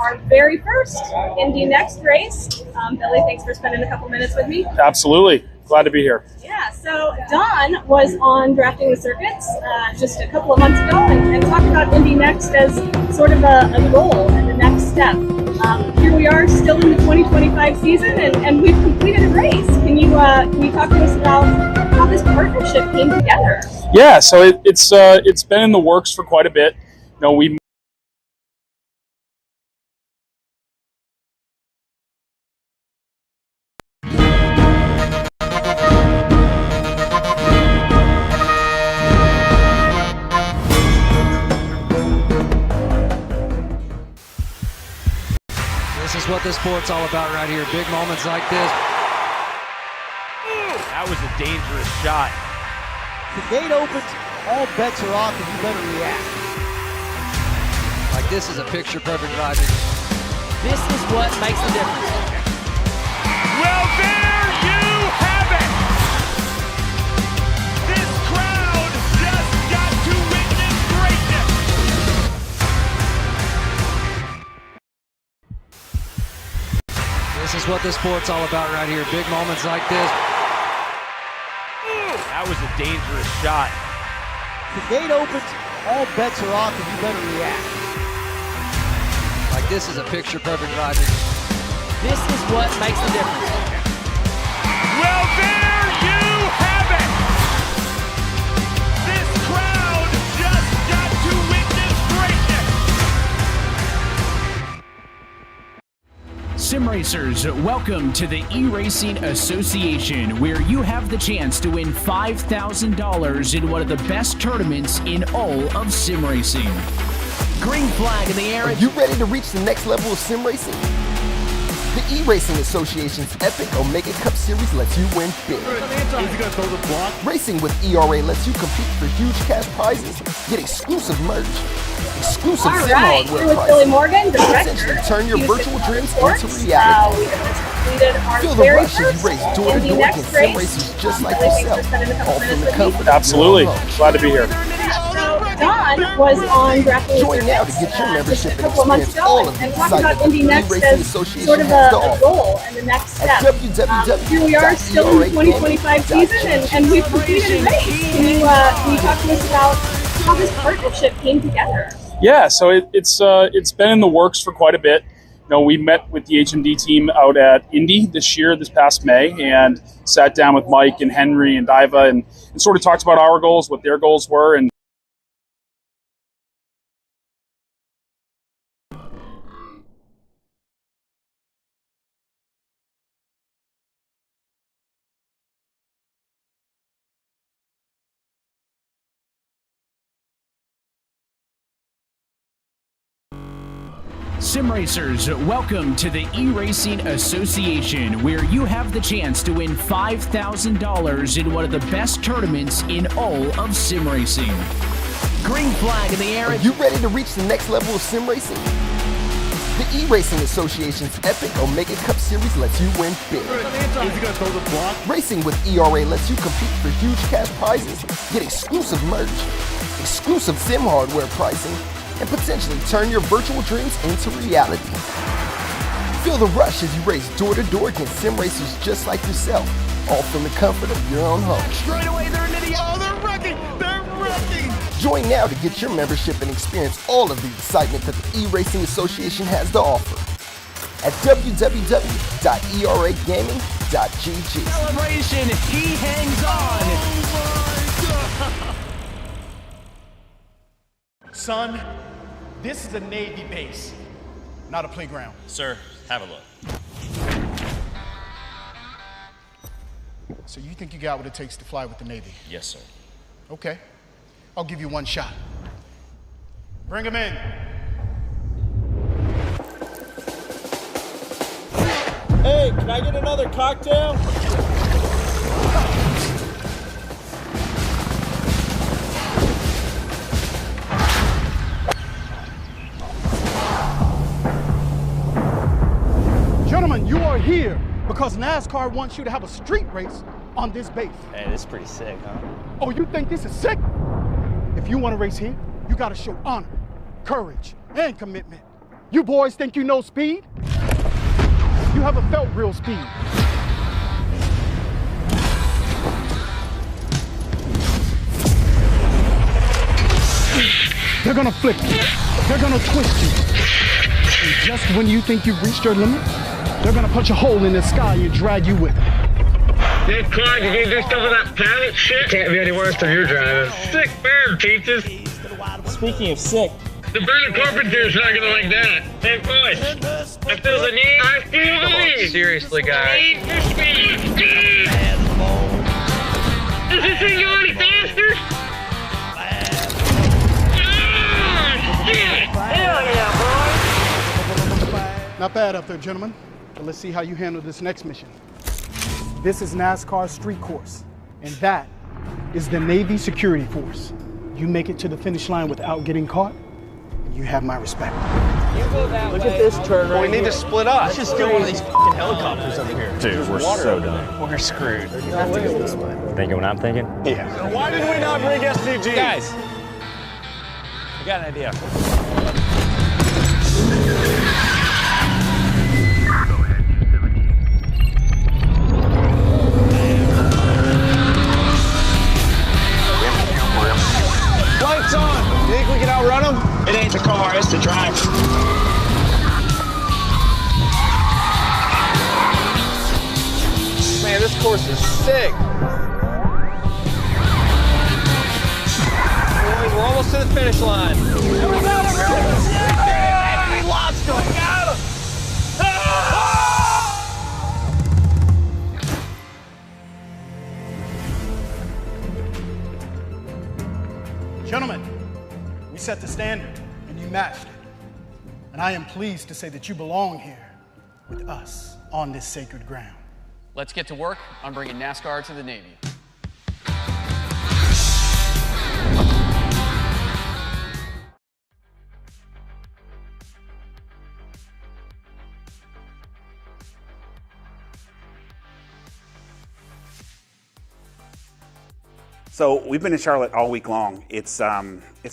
our very first Indy Next race. Billy, thanks for spending a couple minutes with me. Absolutely. Glad to be here. Yeah, so Don was on Drafting the Circuits just a couple of months ago and talked about Indy Next as sort of a goal and the next step. Here we are still in the 2025 season and we've completed a race. Can you talk to us about how this partnership came together? Yeah, so it's been in the works for quite a bit. You know, we This is what this sport's all about right here. Big moments like this. That was a dangerous shot. The gate opens, all bets are off, and you better react. Like this is a picture-perfect driving. This is what makes the difference. Well, there you have it. This crowd just got to witness greatness. This is what this sport's all about right here. Big moments like this. That was a dangerous shot. The gate opens, all bets are off, and you better react. Like this is a picture-perfect driving. This is what makes the difference. Well, there you have it. This crowd just got to witness greatness. Sim racers, welcome to the eRacing Association, where you have the chance to win $5,000 in one of the best tournaments in all of sim racing. Green flag in the air. Are you ready to reach the next level of sim racing? The eRacing Association's epic Omega Cup Series lets you win big. Is he gonna throw the block? Racing with ERA lets you compete for huge cash prizes, get exclusive merch, exclusive All sim right, hardware here with Billy prices, Morgan, and director. potentially turn your Cusick virtual dreams into Motorsports. reality. We have just completed our Feel the very rush as you first race door to Indy door Next against race. sim racers just like Billy, thanks for yourself, spending a couple all from minutes the with me. comfort of absolutely your own home. glad to be here. So Don was on Drafting the Join now to Circuits, get your just membership a and couple of months experience all ago of the and talked about excitement Indy the Next eRacing as Association sort of has to a offer. goal and the next At step. www.eRacing.com. Here we are still in the 2025 season and we've completed a race. Can you talk to us about how this partnership came together? Yeah, so it's been in the works for quite a bit. You know, we met with the HMD team out at Indy this past May, and sat down with Mike and Henry and Diva and sort of talked about our goals, what their goals were, and Sim racers, welcome to the eRacing Association, where you have the chance to win $5,000 in one of the best tournaments in all of sim racing. Green flag in the air. Are you ready to reach the next level of sim racing? The eRacing Association's epic Omega Cup Series lets you win big. Is he gonna throw the block? Racing with ERA lets you compete for huge cash prizes, get exclusive merch, exclusive sim hardware pricing, and potentially turn your virtual dreams into reality. Feel the rush as you race door to door against sim racers just like yourself, all from the comfort of your own home. Straight away, they're an idiot. Oh, they're wrecking. They're wrecking. Join now to get your membership and experience all of the excitement that the eRacing Association has to offer at www.eragaming.gg. Celebration, he hangs on. Son, this is a Navy base, not a playground. Sir, have a look. So you think you got what it takes to fly with the Navy? Yes, sir. Okay, I'll give you one shot. Bring him in. Hey, can I get another cocktail? Gentlemen, you are here because NASCAR wants you to have a street race on this base. Hey, this is pretty sick, huh? Oh, you think this is sick? If you want to race here, you got to show honor, courage, and commitment. You boys think you know speed? You haven't felt real speed. They're gonna flip you. They're gonna twist you. And just when you think you've reached your limit, they're gonna punch a hole in the sky and drag you with them. Hey, Clyde, you do stuff with that pilot shit? Can't be any worse than you're driving. Sick bird, Peaches. Speaking of sick, The Bernard Carpenter's not gonna like that. Hey, boys, I feel the need. I feel the need. Seriously, guys. Need for speed. Does this thing go any faster? Oh, shit! Hell yeah, boy! Not bad up there, gentlemen. But let's see how you handle this next mission. This is NASCAR street course, and that is the Navy security force. You make it to the finish line without getting caught, and you have my respect. look at this turn right We need to split up. Let's just steal one of these fucking helicopters over here. Dude, we're so done. We're screwed. You have to go this way. Thinking what I'm thinking? Yeah. Why did we not bring SVG? Guys, I got an idea. Lights on! You think we can outrun them? It ain't the car, it's the driver. Man, this course is sick. Boys, we're almost to the finish line. We got him! We lost him! We got him! Gentlemen, we set the standard, and you matched it. And I am pleased to say that you belong here with us on this sacred ground. Let's get to work on bringing NASCAR to the Navy. So we've been in Charlotte all week long. It's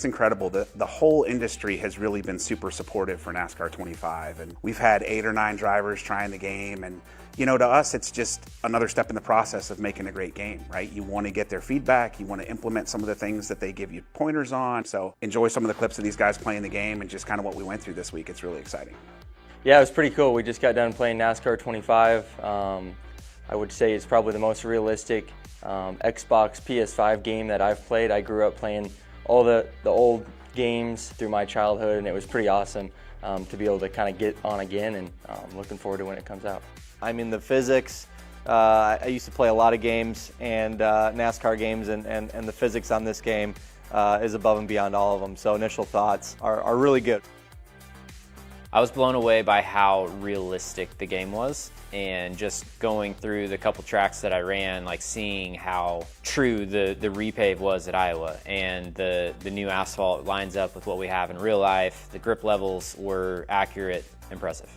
incredible. The whole industry has really been super supportive for NASCAR 25, and we've had 8 or 9 drivers trying the game, and you know, to us, it's just another step in the process of making a great game, right? You want to get their feedback, you want to implement some of the things that they give you pointers on. So enjoy some of the clips of these guys playing the game and just kind of what we went through this week. It's really exciting. Yeah, it was pretty cool. We just got done playing NASCAR 25. I would say it's probably the most realistic Xbox PS5 game that I've played. I grew up playing all the old games through my childhood, and it was pretty awesome to be able to kind of get on again, and looking forward to when it comes out. I mean, the physics, I used to play a lot of games and NASCAR games, and the physics on this game is above and beyond all of them. So initial thoughts are really good. I was blown away by how realistic the game was, and just going through the couple tracks that I ran, like seeing how true the repave was at Iowa, and the new asphalt lines up with what we have in real life. The grip levels were accurate, impressive.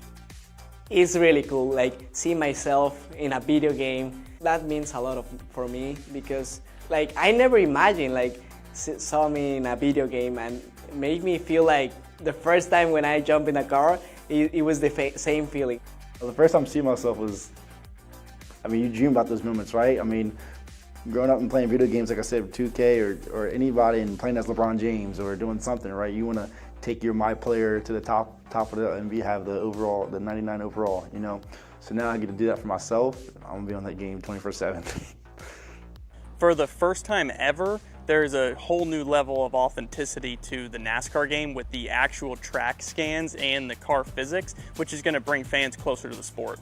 It's really cool, like see myself in a video game. That means a lot for me, because like I never imagined like saw me in a video game, and made me feel like the first time when I jumped in a car, it was the same feeling. Well, the first time I see myself was, I mean, you dream about those moments, right? I mean, growing up and playing video games, like I said, 2K or anybody, and playing as LeBron James or doing something, right? You want to take your my player to the top of the, and have the overall, the 99 overall, you know? So now I get to do that for myself. I'm gonna be on that game 24/7. For the first time ever, there's a whole new level of authenticity to the NASCAR game with the actual track scans and the car physics, which is going to bring fans closer to the sport.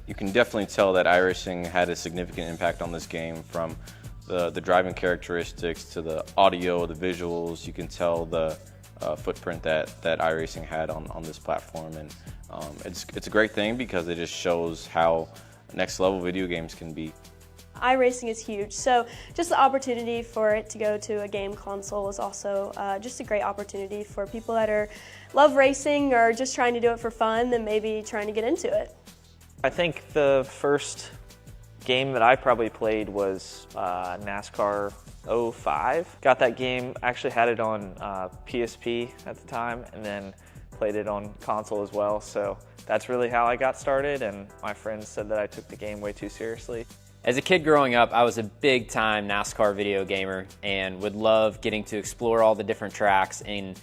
You can definitely tell that iRacing had a significant impact on this game, from the driving characteristics to the audio, the visuals. You can tell the footprint that iRacing had on this platform, and it's a great thing because it just shows how next level video games can be. iRacing is huge, so just the opportunity for it to go to a game console is also just a great opportunity for people that love racing or just trying to do it for fun and maybe trying to get into it. I think the first game that I probably played was NASCAR 05. Got that game, actually had it on PSP at the time, and then played it on console as well. So that's really how I got started, and my friends said that I took the game way too seriously. As a kid growing up, I was a big-time NASCAR video gamer and would love getting to explore all the different tracks and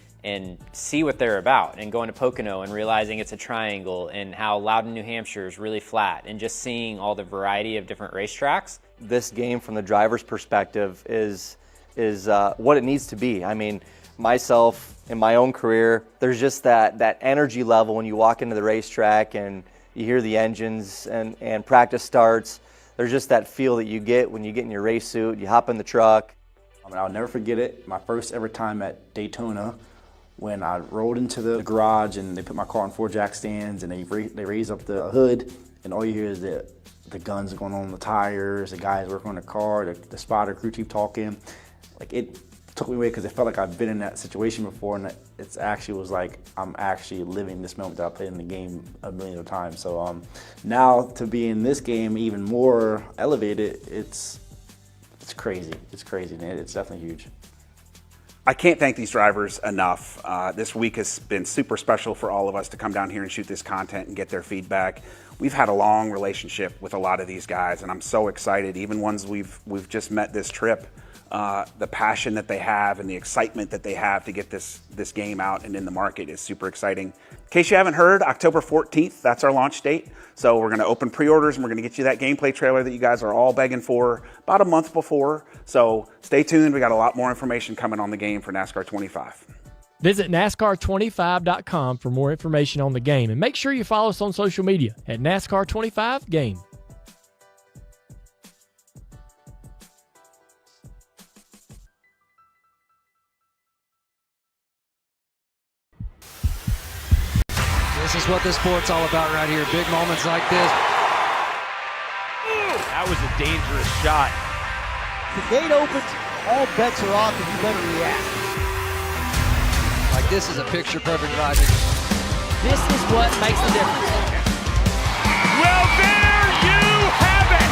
see what they're about, and going to Pocono and realizing it's a triangle, and how Lauda, New Hampshire is really flat, and just seeing all the variety of different racetracks. This game from the driver's perspective is what it needs to be. I mean, myself in my own career, there's just that energy level when you walk into the racetrack and you hear the engines and practice starts. There's just that feel that you get when you get in your race suit, you hop in the truck. I mean, I'll never forget it. My first ever time at Daytona, when I rolled into the garage and they put my car on 4 jack stands and they raise up the hood, and all you hear is the guns going on the tires, the guys working on the car, the spotter crew keep talking. Like, it took me away because it felt like I've been in that situation before, and it actually was like I'm actually living this moment that I played in the game a million of times. So now to be in this game even more elevated, it's crazy. It's crazy, man. It's definitely huge. I can't thank these drivers enough. This week has been super special for all of us to come down here and shoot this content and get their feedback. We've had a long relationship with a lot of these guys, and I'm so excited. Even ones we've just met this trip. The passion that they have and the excitement that they have to get this game out and in the market is super exciting. In case you haven't heard, October 14th, that's our launch date. So we're going to open pre-orders and we're going to get you that gameplay trailer that you guys are all begging for about a month before. So stay tuned. We got a lot more information coming on the game for NASCAR 25. Visit NASCAR25.com for more information on the game, and make sure you follow us on social media at NASCAR25Game. This is what this sport's all about right here. Big moments like this. That was a dangerous shot. The gate opens, all bets are off, and you better react. Like, this is a picture-perfect driving. This is what makes the difference. Well, there you have it.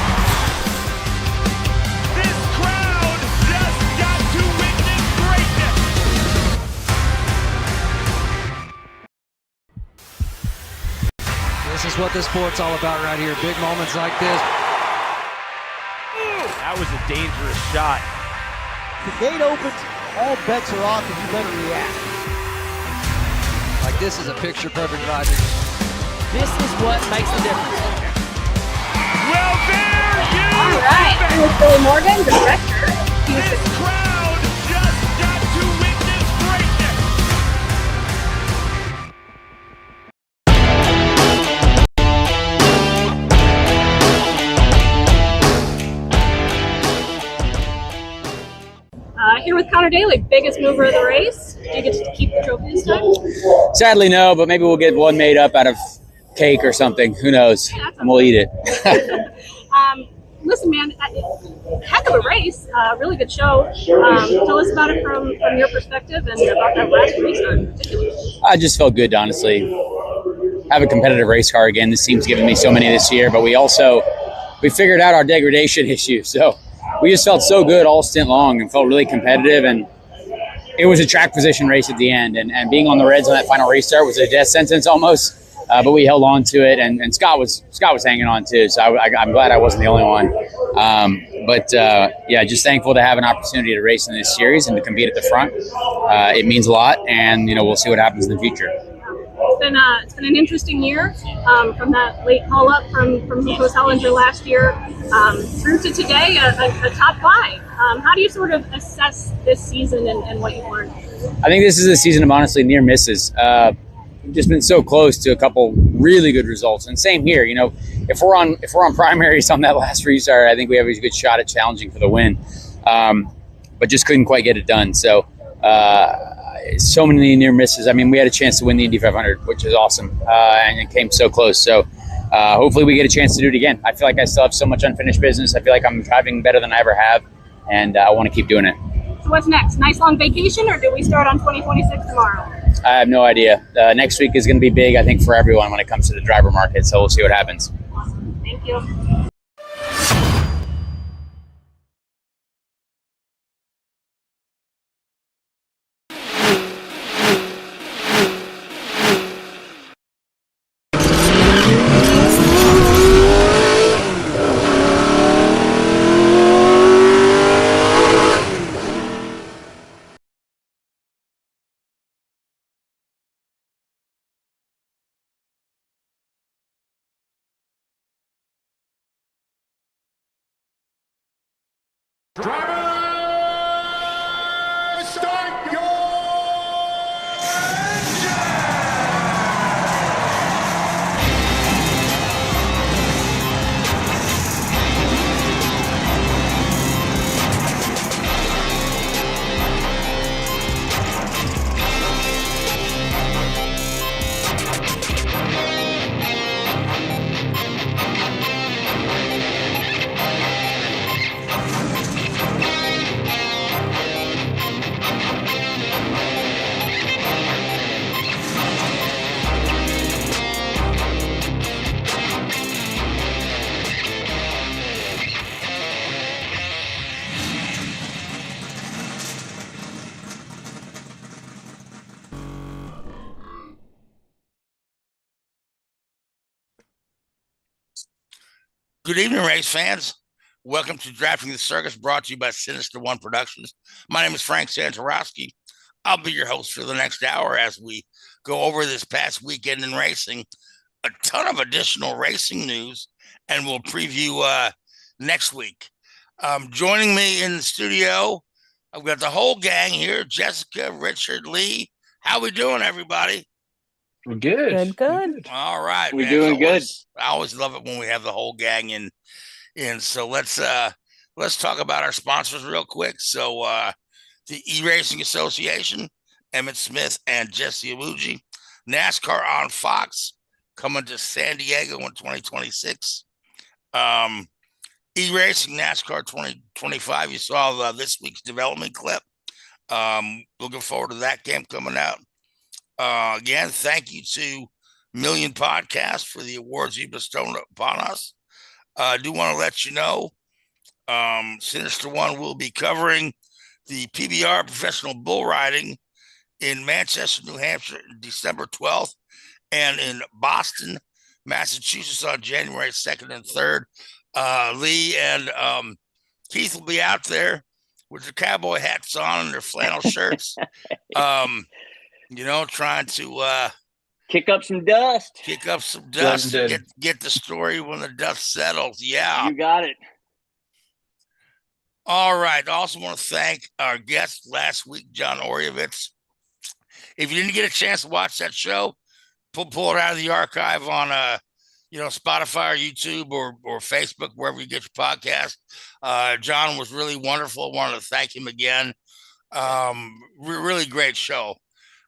This crowd just got to witness greatness. This is what this sport's all about right here. Big moments like this. That was a dangerous shot. The gate opens, all bets are off, and you better react. Like, this is a picture-perfect driving. This is what makes the difference. Well, there you All right, have it. with Billy Morgan, the director. This crowd just got to witness greatness. Here with Connor Daly, biggest mover of the race. Do you get to keep the trophy this time? Sadly, no, but maybe we'll get one made up out of cake or something. Who knows? And we'll eat it. Listen, man, heck of a race. Really good show. Tell us about it from your perspective and about that last restart in particular. I just felt good, honestly. Have a competitive race car again. This team's given me so many this year, but we figured out our degradation issue. So we just felt so good all stint long and felt really competitive. And it was a track position race at the end. And being on the Reds on that final restart was a death sentence almost. But we held on to it, and Scott was hanging on too. So I'm glad I wasn't the only one. Yeah, just thankful to have an opportunity to race in this series and to compete at the front. It means a lot, and we'll see what happens in the future. It's been an interesting year from that late call up from Nico Hollinger last year through to today, a top 5. How do you sort of assess this season and what you've learned? I think this is a season of honestly near misses. We've just been so close to a couple really good results, and same here. If we're on primaries on that last restart, I think we have a good shot at challenging for the win, but just couldn't quite get it done. So so many near misses. I mean, we had a chance to win the Indy 500, which is awesome, and it came so close. So hopefully we get a chance to do it again. I feel like I still have so much unfinished business. I feel like I'm driving better than I ever have, and I want to keep doing it. So what's next? Nice long vacation, or do we start on 2026 tomorrow? I have no idea. Next week is going to be big, I think, for everyone when it comes to the driver market. So we'll see what happens. Awesome. Thank you. Driver, start your Good evening, race fans. Welcome to Drafting the Circus, brought to you by Sinister One Productions. My name is Frank Santorowski. I'll be your host for the next hour as we go over this past weekend in racing, a ton of additional racing news, and we'll preview next week. Joining me in the studio, I've got the whole gang here, Jessica, Richard, Lee. How we doing, everybody? We're good. Good. All right. We're man. doing good. I always love it when we have the whole gang in. So let's talk about our sponsors real quick. So the eRacing Association, Emmit Smith and Jesse Iwuji, NASCAR on Fox, coming to San Diego in 2026. eRacing NASCAR 2025. You saw this week's development clip. Looking forward to that game coming out. Again, thank you to Million Podcast for the awards you bestowed upon us. I do want to let you know, Sinister One will be covering the PBR Professional Bull Riding in Manchester, New Hampshire, December 12th, and in Boston, Massachusetts on January 2nd and 3rd. Lee and Keith will be out there with their cowboy hats on and their flannel shirts. Trying to Kick up some dust. get the story when the dust settles. Yeah. You got it. All right. I also want to thank our guest last week, John Oreovicz. If you didn't get a chance to watch that show, pull it out of the archive on Spotify or YouTube or Facebook, wherever you get your podcast. John was really wonderful. I wanted to thank him again. Really great show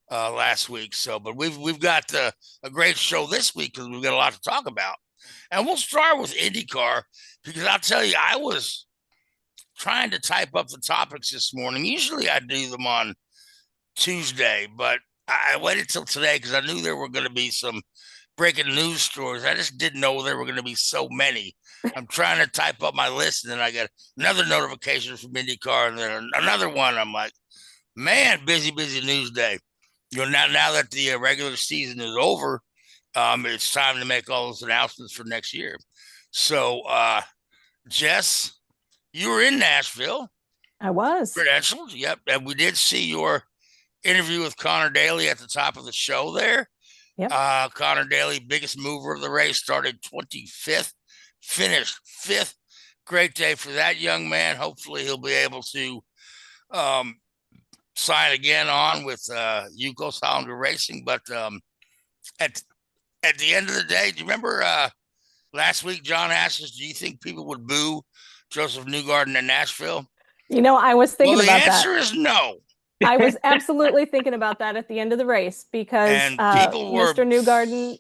last week. But we've got a great show this week because we've got a lot to talk about. And we'll start with IndyCar because I'll tell you, I was trying to type up the topics this morning. Usually I do them on Tuesday, but I waited till today because I knew there were going to be some breaking news stories. I just didn't know there were going to be so many. I'm trying to type up my list, and then I got another notification from IndyCar, and then another one. I'm like, man, busy news day. Now that the regular season is over, it's time to make all those announcements for next year. So, Jess, you were in Nashville. I was. Credentials, yep. And we did see your interview with Connor Daly at the top of the show there. Yep. Connor Daly, biggest mover of the race, started 25th, finished 5th. Great day for that young man. Hopefully he'll be able to sign again on with Yuko Sounder Racing. But at the end of the day, do you remember last week John asked us, do you think people would boo Joseph Newgarden in Nashville? I was thinking about that. The answer is no. I was absolutely thinking about that at the end of the race because Mr. Newgarden,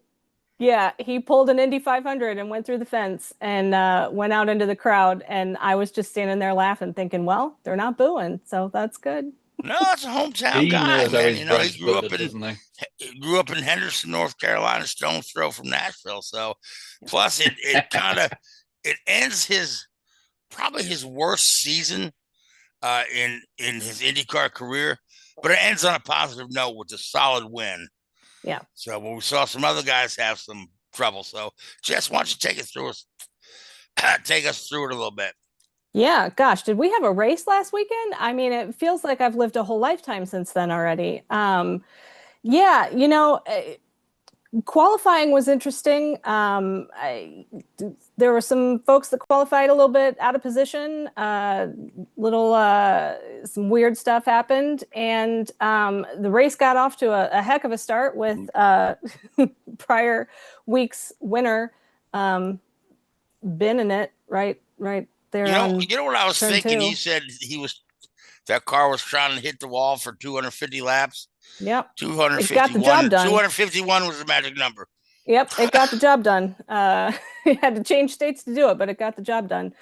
he pulled an Indy 500 and went through the fence and went out into the crowd. And I was just standing there laughing, thinking, well, they're not booing, so that's good. No, it's a hometown guy, man. He grew up in Henderson, North Carolina, stone's throw from Nashville. So, plus it ends probably his worst season in his IndyCar career, but it ends on a positive note with a solid win. Yeah. So, we saw some other guys have some trouble. So, Jess, why don't you take us through it a little bit? Yeah, gosh, did we have a race last weekend? I mean, it feels like I've lived a whole lifetime since then already. Qualifying was interesting. There were some folks that qualified a little bit out of position. Some weird stuff happened, and the race got off to a heck of a start with prior week's winner, Bennett, right there. You know what I was thinking? 2. He said that car was trying to hit the wall for 250 laps. Yep. 251. It got the job done. 251 was the magic number. Yep, it got the job done. It had to change states to do it, but it got the job done.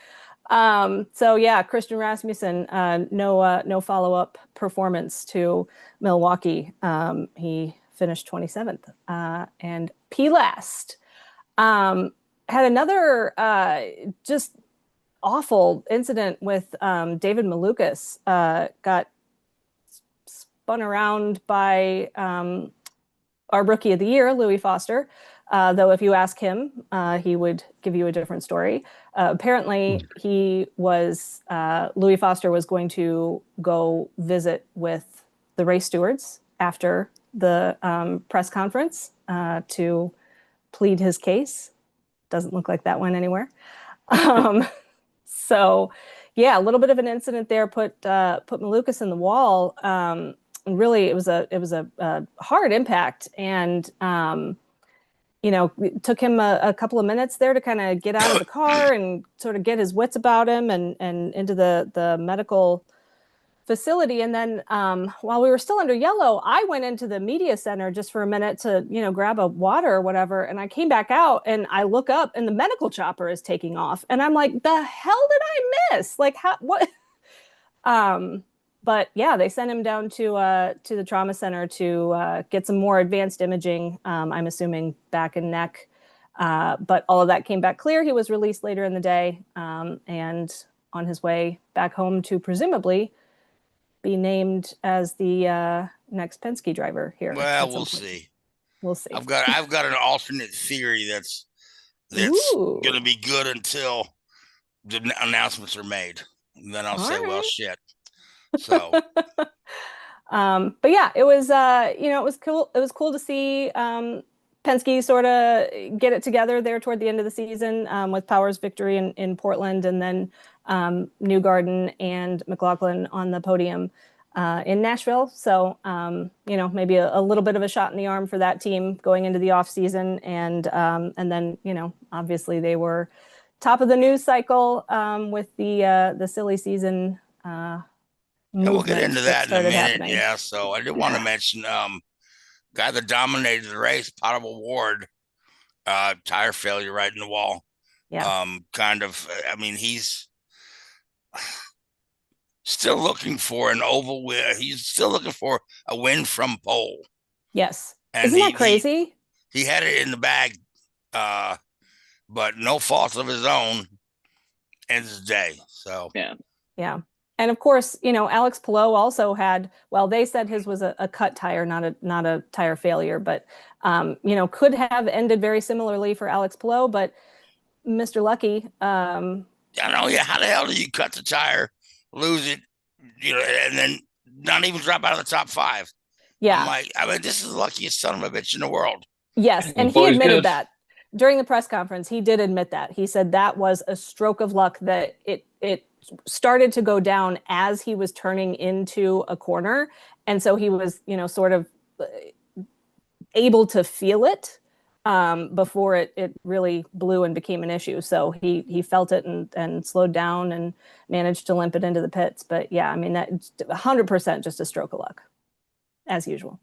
So yeah, Christian Rasmussen, no follow-up performance to Milwaukee. He finished 27th and P last. Had another just awful incident with David Malukas. Got spun around by our rookie of the year, Louis Foster. Though if you ask him, he would give you a different story. Apparently, Louis Foster was going to go visit with the race stewards after the press conference to plead his case. Doesn't look like that went anywhere. So, yeah, a little bit of an incident there put Malukas in the wall. And really, it was a hard impact, and it took him a couple of minutes there to kind of get out of the car and sort of get his wits about him and into the medical facility. And then while we were still under yellow, I went into the media center just for a minute to grab a water or whatever, and I came back out and I look up and the medical chopper is taking off, and I'm like, the hell did I miss? Like, what? But yeah, they sent him down to the trauma center to get some more advanced imaging. I'm assuming back and neck, but all of that came back clear. He was released later in the day, and on his way back home to presumably be named as the next Penske driver here. Well, we'll see. We'll see. I've got an alternate theory that's going to be good until the announcements are made, and then I'll say, well, shit. So, but yeah, it was it was cool. It was cool to see Penske sort of get it together there toward the end of the season with Power's victory in Portland, and then Newgarden and McLaughlin on the podium in Nashville. So maybe a little bit of a shot in the arm for that team going into the off season, and then obviously they were top of the news cycle with the silly season. And we'll get into that in a minute. Happening. Yeah. So I did want to mention guy that dominated the race, Potable Ward, tire failure right in the wall. Yeah. He's still looking for an oval win. He's still looking for a win from pole. Yes. And isn't that crazy? He had it in the bag, but no fault of his own ends the day. So yeah. And of course, Alex Palou also had, well, they said his was a cut tire, not a tire failure, but, could have ended very similarly for Alex Palou, but Mr. Lucky. I know, yeah. How the hell do you cut the tire, lose it, and then not even drop out of the top 5? Yeah. I'm like, this is the luckiest son of a bitch in the world. Yes. And he admitted that during the press conference. He did admit that. He said that was a stroke of luck, that it started to go down as he was turning into a corner. And so he was, sort of able to feel it before it really blew and became an issue. So he felt it and slowed down and managed to limp it into the pits. But yeah, that's 100% just a stroke of luck, as usual.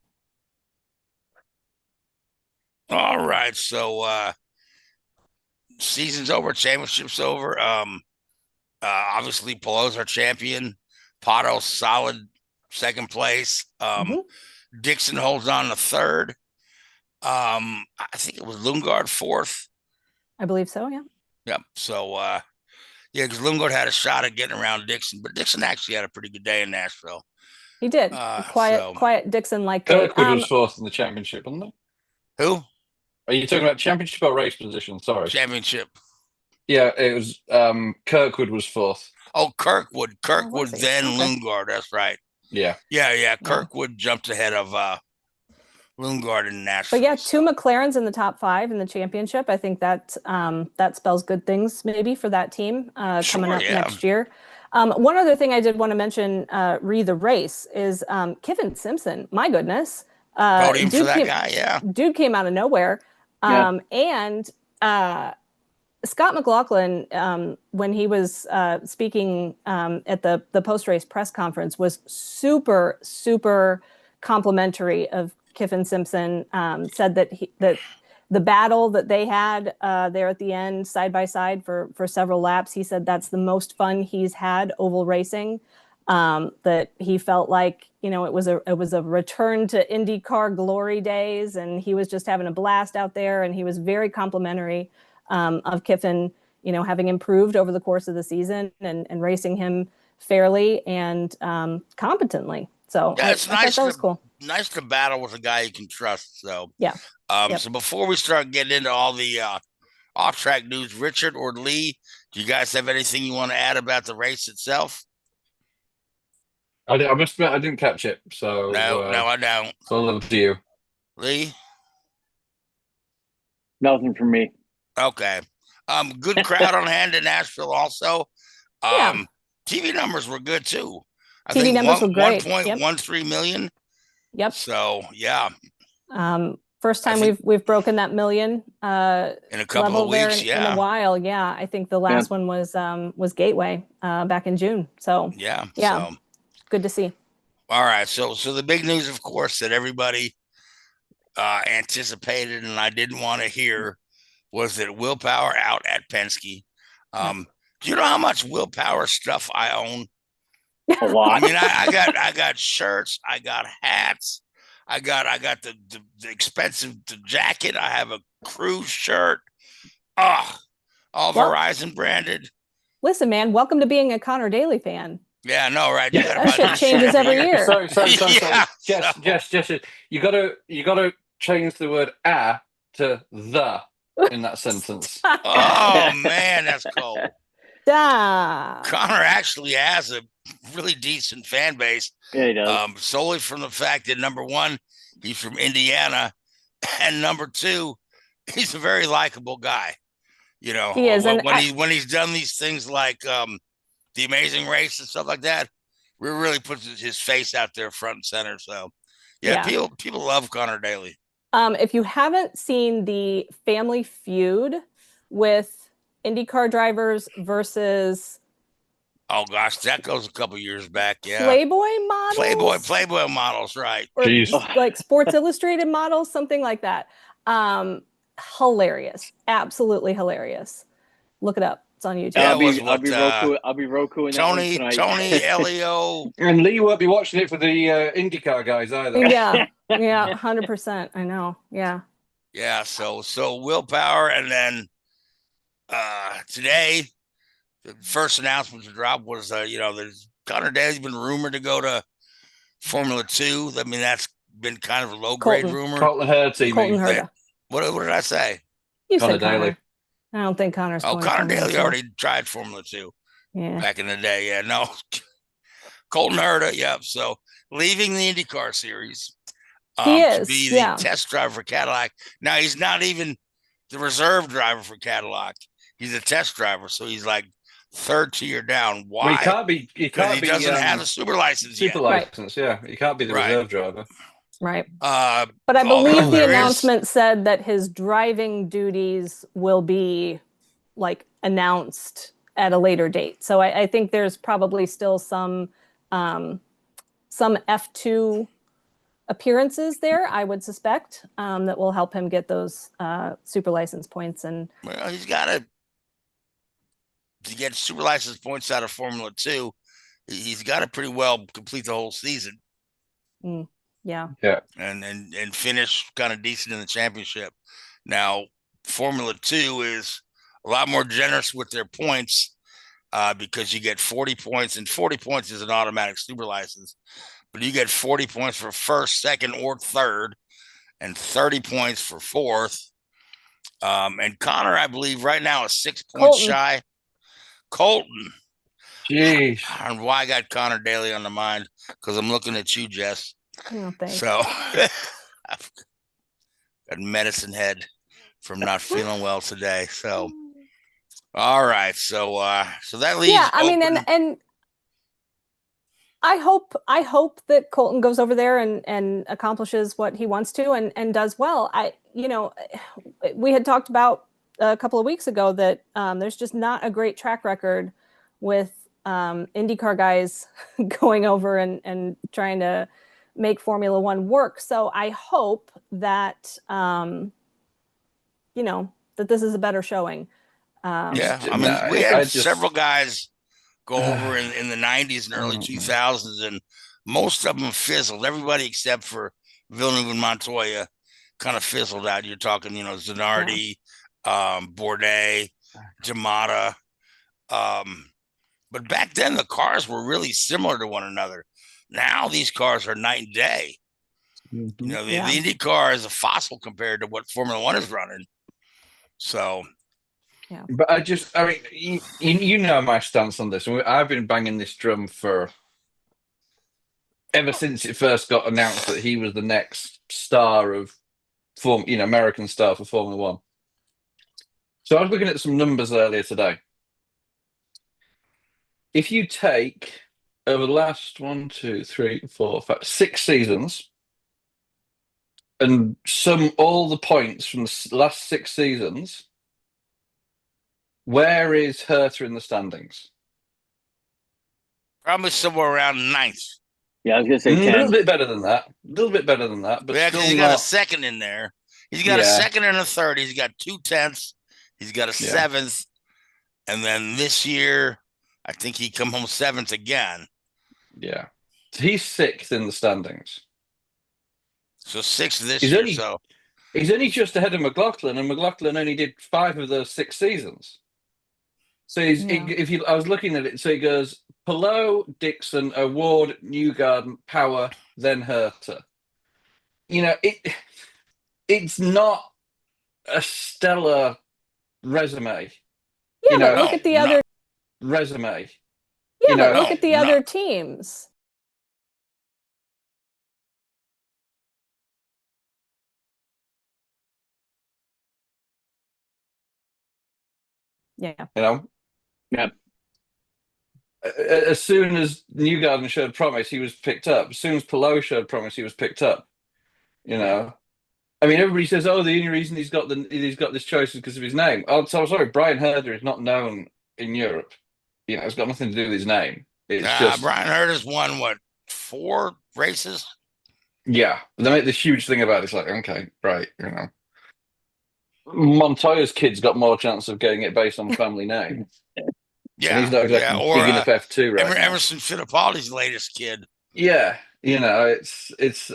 All right. So season's over, championship's over. Obviously, Palou's our champion. Pato, solid second place. Dixon holds on to third. I think it was Lundgaard fourth. I believe so, yeah. Yep. So, because Lundgaard had a shot at getting around Dixon, but Dixon actually had a pretty good day in Nashville. He did. Quiet Dixon like Kirkwood was fourth in the championship, wasn't he? Who? Are you talking about championship or race position? Sorry. Championship. Yeah, it was Kirkwood was fourth. Oh, Kirkwood, then Lundgaard. That's right. Yeah. Kirkwood jumped ahead of Newgarden, Nashville. But yeah, 2 McLarens in the top 5 in the championship. I think that that spells good things maybe for that team coming up next year. One other thing I did want to mention re the race is Kevin Simpson. My goodness. Podium for that guy, yeah. Dude came out of nowhere. And Scott McLaughlin, when he was speaking at the post-race press conference, was super, super complimentary of Kevin Simpson. Said that that the battle that they had there at the end, side by side for several laps, he said that's the most fun he's had oval racing. That he felt like, you know, it was a return to IndyCar glory days, and he was just having a blast out there. And he was very complimentary of Kiffin, you know, having improved over the course of the season and racing him fairly and competently. So yeah, it's nice. That was cool. Nice to battle with a guy you can trust. So yeah. So before we start getting into all the off-track news, Richard or Lee, do you guys have anything you want to add about the race itself? I must admit I didn't catch it. So no, I don't. So I'll leave it to you, Lee. Nothing from me. Okay. Good crowd on hand in Nashville also. TV numbers were good too. I think numbers were great. 1.13 million. Yep. So yeah. First time we've broken that million in a couple of weeks, in a while. Yeah. I think the last one was Gateway back in June. So yeah. So good to see. All right. So the big news, of course, that everybody anticipated and I didn't want to hear was that Will Power out at Penske. Do you know how much Will Power stuff I own? A lot. I mean, I got shirts, I got hats, I got the expensive jacket. I have a cruise shirt. All Verizon branded. Listen, man, welcome to being a Connor Daly fan. Yeah, I know, right? That shit changes every year. Sorry. Jess, you gotta change the word to the in that sentence. Oh man, that's cold. Connor actually has a really decent fan base. Yeah, he does. Solely from the fact that number one, he's from Indiana, and number two, he's a very likable guy. You know, he is, when he's done these things like the Amazing Race and stuff like that, we really puts his face out there front and center. So yeah. people love Connor Daly. If you haven't seen the Family Feud with IndyCar drivers versus gosh, that goes a couple years back. Yeah, Playboy models. Playboy models, right? Or like Sports Illustrated models, something like that. Hilarious, absolutely hilarious. Look it up. It's on YouTube. I'll be Roku in Tony, Elio, and Lee won't be watching it for the IndyCar guys either. Yeah, 100%. I know. Yeah. So Will Power, and then today the first announcement to drop was there's Connor Daly's been rumored to go to Formula 2. I mean, that's been kind of a low grade rumor. Colton Herta. What did I say? You said Daly. I don't think Connor's going. Connor Daly already tried Formula 2 back in the day. Yeah, no. Colton Herta, yep. So leaving the IndyCar series to be the test driver for Cadillac. Now, he's not even the reserve driver for Cadillac. He's a test driver, so he's like third tier down. Why? Well, he doesn't have a super license yet. Yeah. He can't be the reserve driver. Right. But I believe the announcement said that his driving duties will be like announced at a later date. So I think there's probably still some F2 appearances there, I would suspect, that will help him get those super license points. And well, he's got to get super license points out of Formula 2. He's got to pretty well complete the whole season. Yeah. And finish kind of decent in the championship. Now, Formula 2 is a lot more generous with their points because you get 40 points, and 40 points is an automatic super license. But you get 40 points for first, second, or third, and 30 points for fourth. And Connor, I believe, right now is 6 points shy. Colton. Jeez. I don't know why I got Connor Daly on the mind, because I'm looking at you, Jess. Oh, thanks. So I've got medicine head from not feeling well today. So, all right. So that leaves. Yeah, I mean, and I hope that Colton goes over there and accomplishes what he wants to and does well. We had talked about a couple of weeks ago that there's just not a great track record with IndyCar guys going over and trying to make Formula One work. So I hope that that this is a better showing. I mean, we had several guys go over in the 90s and early 2000s, and most of them fizzled. Everybody except for Villeneuve and Montoya kind of fizzled out. You're talking, Zanardi, Bourdais, Giammatta. But back then, the cars were really similar to one another. Now these cars are night and day. The Indy car is a fossil compared to what Formula One is running. So, yeah. But I mean, you know my stance on this. I've been banging this drum ever since it first got announced that he was the next star of American star for Formula One. So I was looking at some numbers earlier today. If you take over the last 6 seasons and sum all the points from the last 6 seasons, where is Herta in the standings? Probably somewhere around ninth. Yeah, I was going to say 10. A little bit better than that. But yeah, still he's got a second in there. He's got a second and a third. He's got 2 tenths. He's got a 7th. And then this year, I think he come home 7th again. Yeah. He's 6th in the standings. So 6th this year. He's only just ahead of McLaughlin, and McLaughlin only did 5 of those 6 seasons. So I was looking at it, so he goes Palou, Dixon, Award, Newgarden, Power, then Herta. It's not a stellar resume. Yeah, but look at the other resume. Yeah, but look at the other teams. Yeah. Yeah. As soon as Newgarden showed promise, he was picked up. As soon as Palou showed promise, he was picked up. I mean, everybody says, "Oh, the only reason he's got this choice is because of his name." Oh, so sorry, Brian Herta is not known in Europe. It's got nothing to do with his name. It's just Brian Herta's won 4 races. Yeah, they make this huge thing about it. It's like, okay, right, Montoya's kid's got more chance of getting it based on family name. Yeah, and he's not exactly big enough F2 right now. Emerson Fittipaldi's latest kid. Yeah, it's this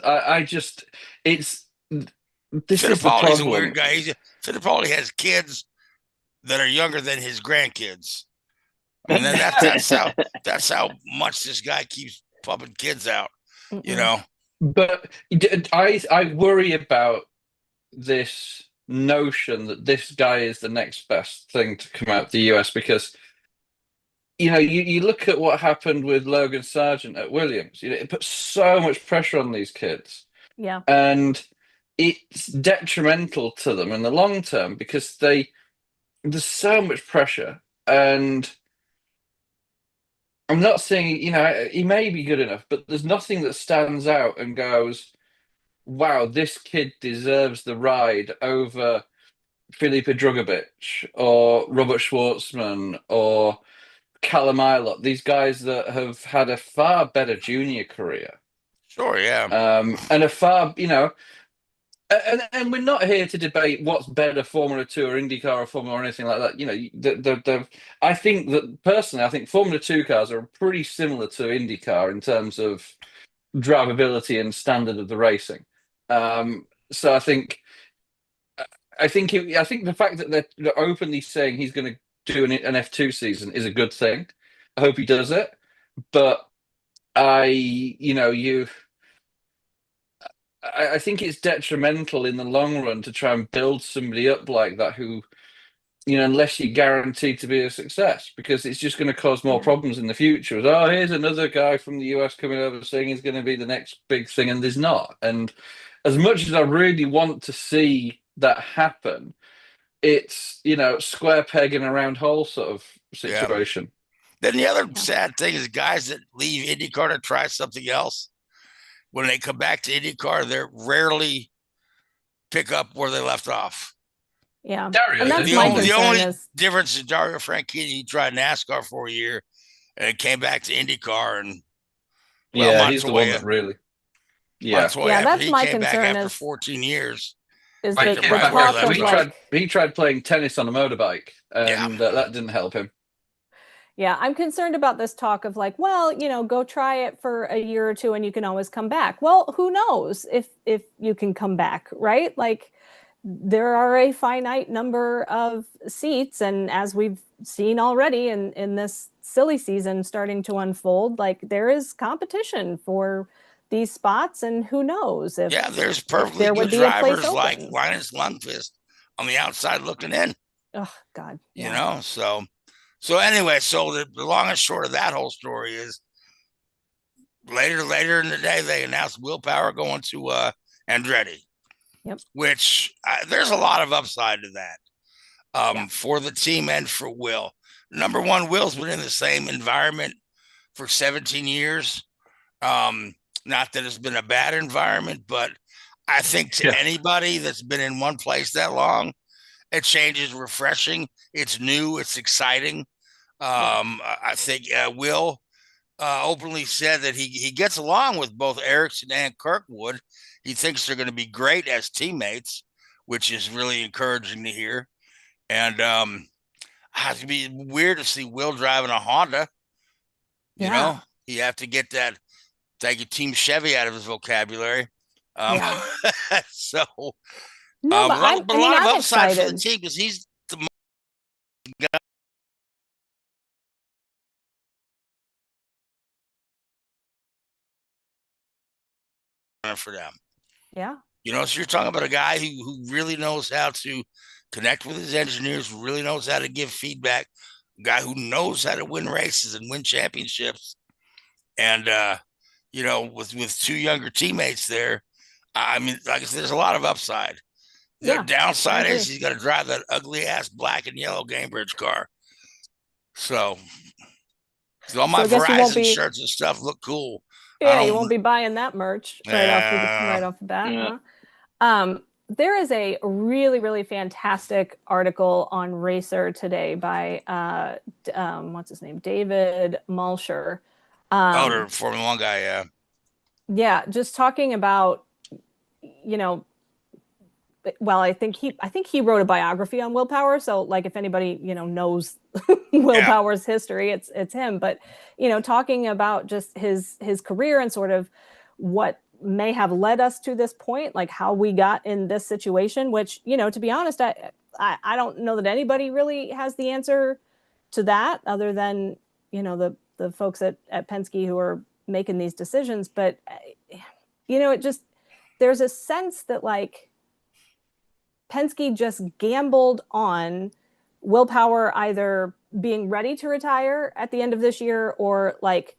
Fittipaldi's a weird guy. Fittipaldi has kids that are younger than his grandkids. I mean, that's how much this guy keeps pumping kids out. But I worry about this notion that this guy is the next best thing to come out of the US, because you look at what happened with Logan Sargent at Williams. It puts so much pressure on these kids. Yeah. And it's detrimental to them in the long term, because there's so much pressure. And I'm not saying, he may be good enough, but there's nothing that stands out and goes, wow, this kid deserves the ride over Filipe Drugovich or Robert Schwartzman or Callum Ilott, these guys that have had a far better junior career. Sure, yeah. And a far, and we're not here to debate what's better, Formula 2 or IndyCar or Formula or anything like that. I think that personally, I think Formula 2 cars are pretty similar to IndyCar in terms of drivability and standard of the racing. So I think the fact that they're openly saying he's going to do an F2 season is a good thing. I hope he does it, but I think it's detrimental in the long run to try and build somebody up like that who, unless you're guaranteed to be a success, because it's just going to cause more problems in the future. Here's another guy from the US coming over saying he's going to be the next big thing, and there's not. And as much as I really want to see that happen, it's, square peg in a round hole sort of situation. Then the other sad thing is guys that leave IndyCar to try something else, when they come back to IndyCar, they rarely pick up where they left off. Yeah. And that's my concern the only is, difference is Dario Franchitti, he tried NASCAR for a year and came back to IndyCar, and he's the one that really. that's my came back concern after is 14 years. Is Right, that he the talk of like, he tried playing tennis on a motorbike, and that didn't help him. Yeah, I'm concerned about this talk of like, well, go try it for a year or two and you can always come back. Well, who knows if you can come back, right? Like, there are a finite number of seats, and as we've seen already in this silly season starting to unfold, like there is competition for these spots, and who knows if there's perfectly there good would be a place drivers like open. Linus Lundqvist on the outside looking in. Oh God, you know. So anyway, so the long and short of that whole story is later in the day they announced Will Power going to Andretti. Yep. Which there's a lot of upside to that for the team and for Will. Number one, Will's been in the same environment for 17 years. Not that it's been a bad environment, but I think to anybody that's been in one place that long, it changes, refreshing. It's new. It's exciting. I think Will openly said that he gets along with both Ericsson and Kirkwood. He thinks they're going to be great as teammates, which is really encouraging to hear. And it's to be weird to see Will driving a Honda. You know, you have to get that. Thank you, Team Chevy, out of his vocabulary. So, no, but a lot of upside excited for the team because he's the guy. For them. Yeah. You know, so you're talking about a guy who really knows how to connect with his engineers, who really knows how to give feedback, a guy who knows how to win races and win championships. And, you know, with two younger teammates there, I mean, like I said, there's a lot of upside. The downside is he's got to drive that ugly ass black and yellow Gamebridge car. So all my Verizon shirts and stuff look cool. Yeah, you won't be buying that merch right off the bat. Huh? There is a really, really fantastic article on Racer today by what's his name, David Malsher. The Formula One guy, yeah, just talking about, you know, well, I think he wrote a biography on Will Power. So like, if anybody, you know, knows Will Power's history, it's him. But, you know, talking about just his career and sort of what may have led us to this point, like how we got in this situation, which, you know, to be honest, I don't know that anybody really has the answer to that other than, you know, the folks at Penske who are making these decisions. But, you know, there's a sense that like, Penske just gambled on Will Power either being ready to retire at the end of this year or like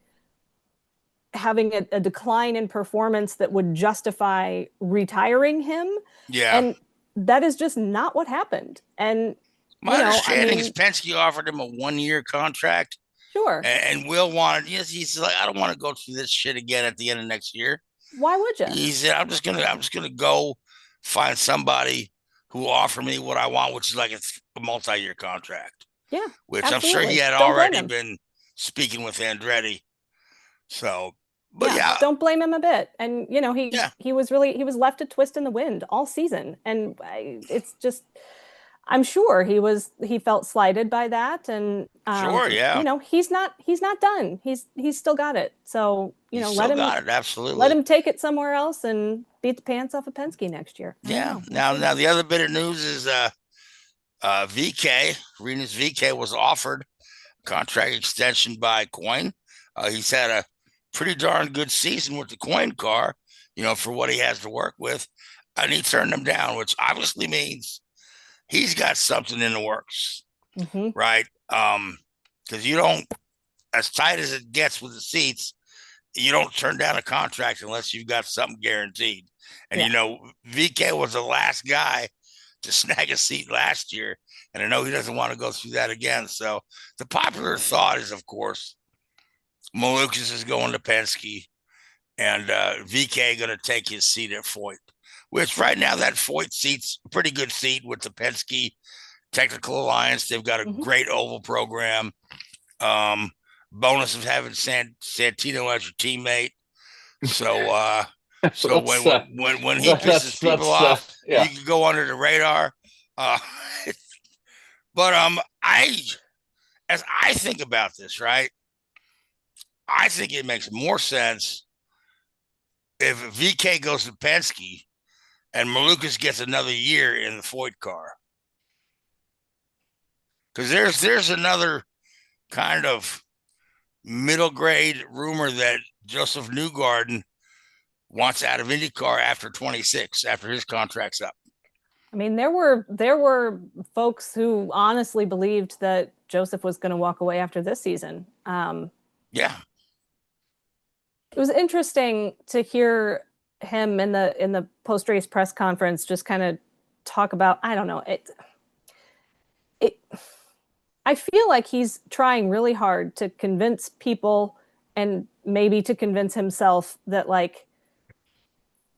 having a decline in performance that would justify retiring him. Yeah. And that is just not what happened. And my understanding is Penske offered him a 1-year contract. Sure. And Will wanted, he's like, I don't want to go through this shit again at the end of next year. Why would you? He said, I'm just gonna go find somebody who offered me what I want, which is like a multi-year contract. Yeah. Which absolutely. I'm sure he had already been speaking with Andretti. So, but don't blame him a bit. And, you know, he was left a twist in the wind all season. And it's just, I'm sure he felt slighted by that. And, you know, he's not done. He's still got it. So, you know, let him take it somewhere else and beat the pants off of Penske next year. Yeah. Now the other bit of news is VeeKay, Rena's VeeKay was offered a contract extension by Coyne. He's had a pretty darn good season with the Coyne car, you know, for what he has to work with. And he turned him down, which obviously means he's got something in the works, right? Because you don't, as tight as it gets with the seats, you don't turn down a contract unless you've got something guaranteed. And, VeeKay was the last guy to snag a seat last year. And I know he doesn't want to go through that again. So the popular thought is, of course, Malukas is going to Penske and VeeKay going to take his seat at Foyt, which right now that Foyt seat's a pretty good seat with the Penske Technical Alliance. They've got a great oval program. Bonus of having Santino as your teammate. So when he pisses people off, you can go under the radar. But as I think about this, right, I think it makes more sense if VeeKay goes to Penske and Malukas gets another year in the Foyt car. Because there's another kind of middle grade rumor that Joseph Newgarden wants out of IndyCar after 26, after his contract's up. I mean, there were folks who honestly believed that Joseph was going to walk away after this season. Yeah. It was interesting to hear him in the post-race press conference just kind of talk about, I don't know, I feel like he's trying really hard to convince people and maybe to convince himself that like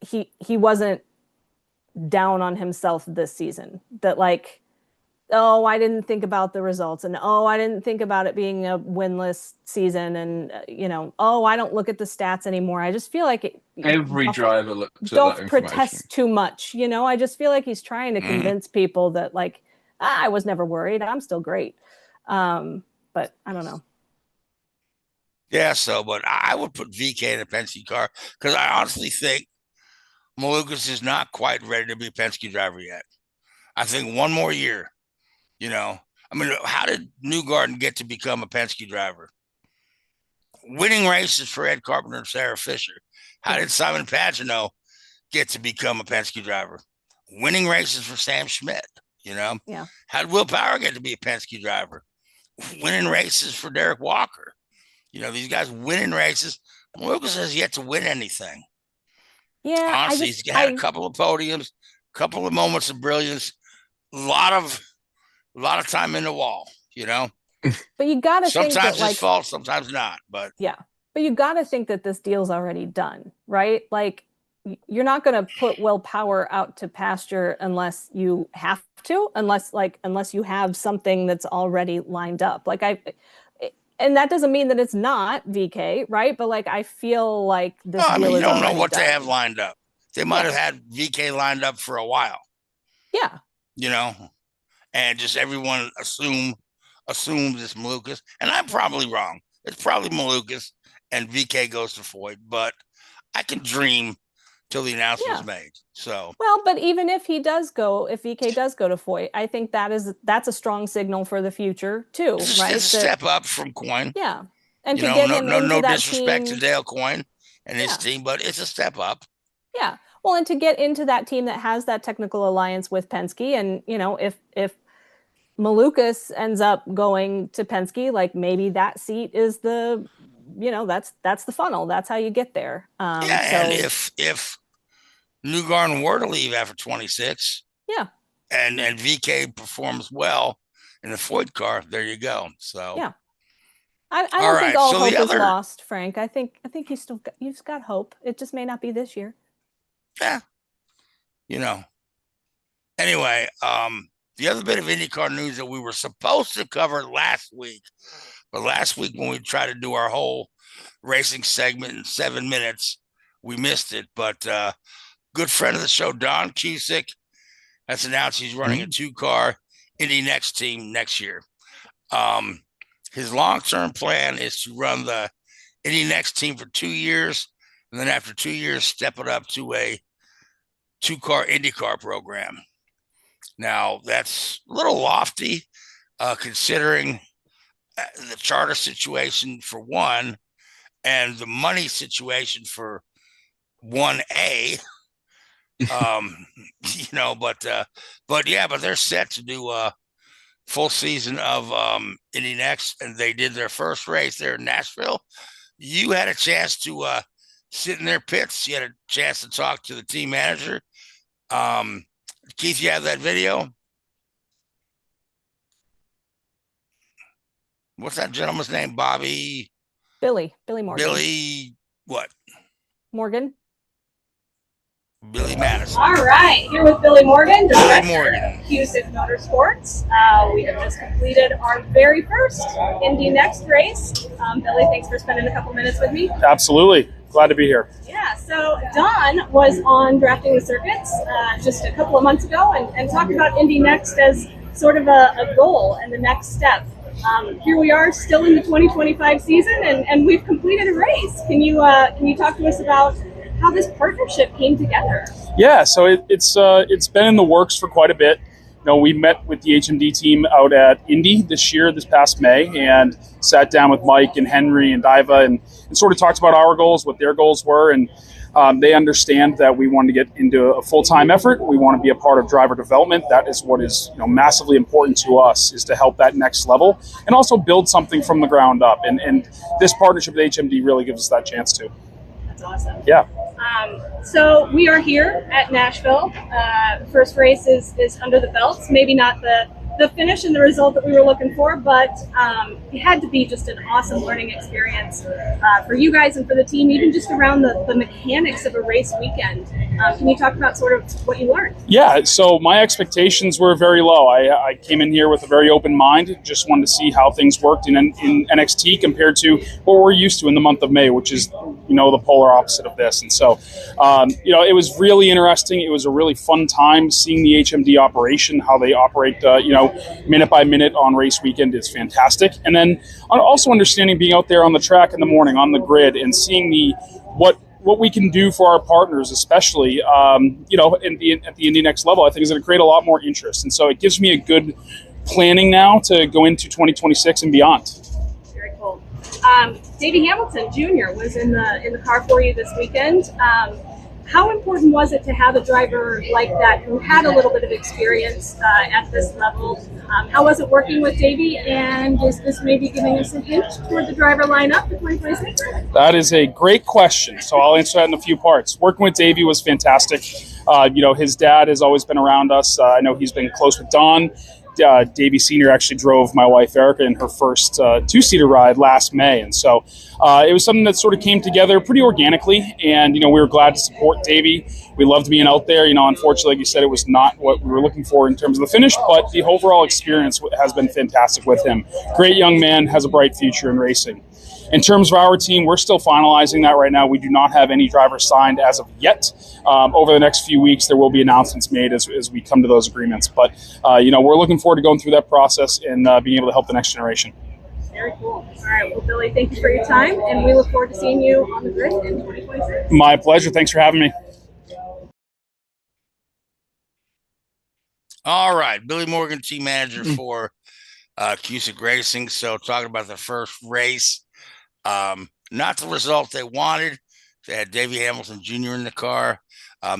he wasn't down on himself this season, that like, oh, I didn't think about the results, and oh, I didn't think about it being a winless season, and oh, I don't look at the stats anymore. I just feel like every driver looks at that don't information. protest too much. I just feel like he's trying to convince people that like, I was never worried, I'm still great. But I don't know. Yeah, but I would put VeeKay in a Penske car because I honestly think Malukas is not quite ready to be a Penske driver yet. I think one more year, I mean, how did Newgarden get to become a Penske driver? Winning races for Ed Carpenter and Sarah Fisher. How did Simon Pagenaud get to become a Penske driver? Winning races for Sam Schmidt, Yeah. How did Will Power get to be a Penske driver? Winning races for Derek Walker. These guys winning races. Malukas has yet to win anything. Yeah, honestly, he's had a couple of podiums, a couple of moments of brilliance, a lot of time in the wall, But you got to think that, sometimes like, his fault, sometimes not. But yeah, but you got to think that this deal's already done, right? Like, you're not going to put Will Power out to pasture unless you have to, unless you have something that's already lined up. Like and that doesn't mean that it's not VeeKay, right? But like, I feel like this deal you don't know already what done. they have lined up. They might have had VeeKay lined up for a while. Yeah. And just everyone assumes it's Malukas, and I'm probably wrong. It's probably Malukas, and VeeKay goes to Foyt, but I can dream till the announcement's made. So well, but even if VeeKay does go to Foyt, I think that's a strong signal for the future too, right? It's a step up from Coyne. Yeah, and to get him into that disrespect team, to Dale Coyne and his team, but it's a step up. Yeah, well, and to get into that team that has that technical alliance with Penske, and if Malukas ends up going to Penske, like maybe that seat is the, that's the funnel. That's how you get there. And if Newgarden were to leave after 26, and VeeKay performs well in the Foyt car, there you go. So yeah, I don't think all hope is lost, Frank. I think you've got hope. It just may not be this year. Yeah, Anyway, the other bit of IndyCar news that we were supposed to cover last week, but last week when we tried to do our whole racing segment in 7 minutes, we missed it. But good friend of the show, Don Cusick, has announced he's running a 2-car Indy Next team next year. His long-term plan is to run the Indy Next team for 2 years, and then after 2 years, step it up to a 2-car IndyCar program. Now, that's a little lofty, considering the charter situation for one, and the money situation for 1A. But they're set to do a full season of Indy Next, and they did their first race there in Nashville. you had a chance to sit in their pits. You had a chance to talk to the team manager. Keith, you have that video? What's that gentleman's name? Billy Morgan. Billy what? Morgan. Billy Madison. All right, here with Billy Morgan, Billy director Morgan. of Cusick Motorsports. We have just completed our very first Indy Next race. Billy, thanks for spending a couple minutes with me. Absolutely. Glad to be here. Yeah, so Don was on Drafting the Circuits just a couple of months ago and talked about Indy Next as sort of a goal and the next step. Here we are still in the 2025 season and we've completed a race. Can you talk to us about how this partnership came together? Yeah, so it's been in the works for quite a bit. You know, we met with the HMD team out at Indy this past May, and sat down with Mike and Henry and Diva and sort of talked about our goals, what their goals were, and they understand that we want to get into a full-time effort. We want to be a part of driver development. That is what is massively important to us, is to help that next level and also build something from the ground up. And this partnership with HMD really gives us that chance to. That's awesome. Yeah. So we are here at Nashville. First race is under the belts. Maybe not the finish and the result that we were looking for, but it had to be just an awesome learning experience for you guys and for the team, even just around the mechanics of a race weekend. Can you talk about sort of what you learned? Yeah, so my expectations were very low. I came in here with a very open mind, just wanted to see how things worked in NXT compared to what we're used to in the month of May, which is, the polar opposite of this. And so, it was really interesting. It was a really fun time seeing the HMD operation, how they operate, minute by minute on race weekend is fantastic. And then also understanding being out there on the track in the morning, on the grid, and seeing what we can do for our partners, especially, at the Indy Next level, I think is going to create a lot more interest. And so it gives me a good planning now to go into 2026 and beyond. Very cool. Davey Hamilton Jr. was in the car for you this weekend. How important was it to have a driver like that who had a little bit of experience at this level? How was it working with Davey? And is this maybe giving us a hint toward the driver lineup for 2026? That is a great question. So I'll answer that in a few parts. Working with Davey was fantastic. His dad has always been around us. I know he's been close with Don. Davey Sr. actually drove my wife Erica in her first two-seater ride last May. And so it was something that sort of came together pretty organically. And, we were glad to support Davey. We loved being out there. Unfortunately, like you said, it was not what we were looking for in terms of the finish, but the overall experience has been fantastic with him. Great young man, has a bright future in racing. In terms of our team, we're still finalizing that right now. We do not have any drivers signed as of yet. Over the next few weeks, there will be announcements made as we come to those agreements. But, we're looking forward to going through that process and being able to help the next generation. Very cool. All right. Well, Billy, thank you for your time, and we look forward to seeing you on the grid in 2026. My pleasure. Thanks for having me. All right. Billy Morgan, team manager for Cusick Racing. So talking about the first race. Not the result they wanted. They had Davey Hamilton Jr. in the car.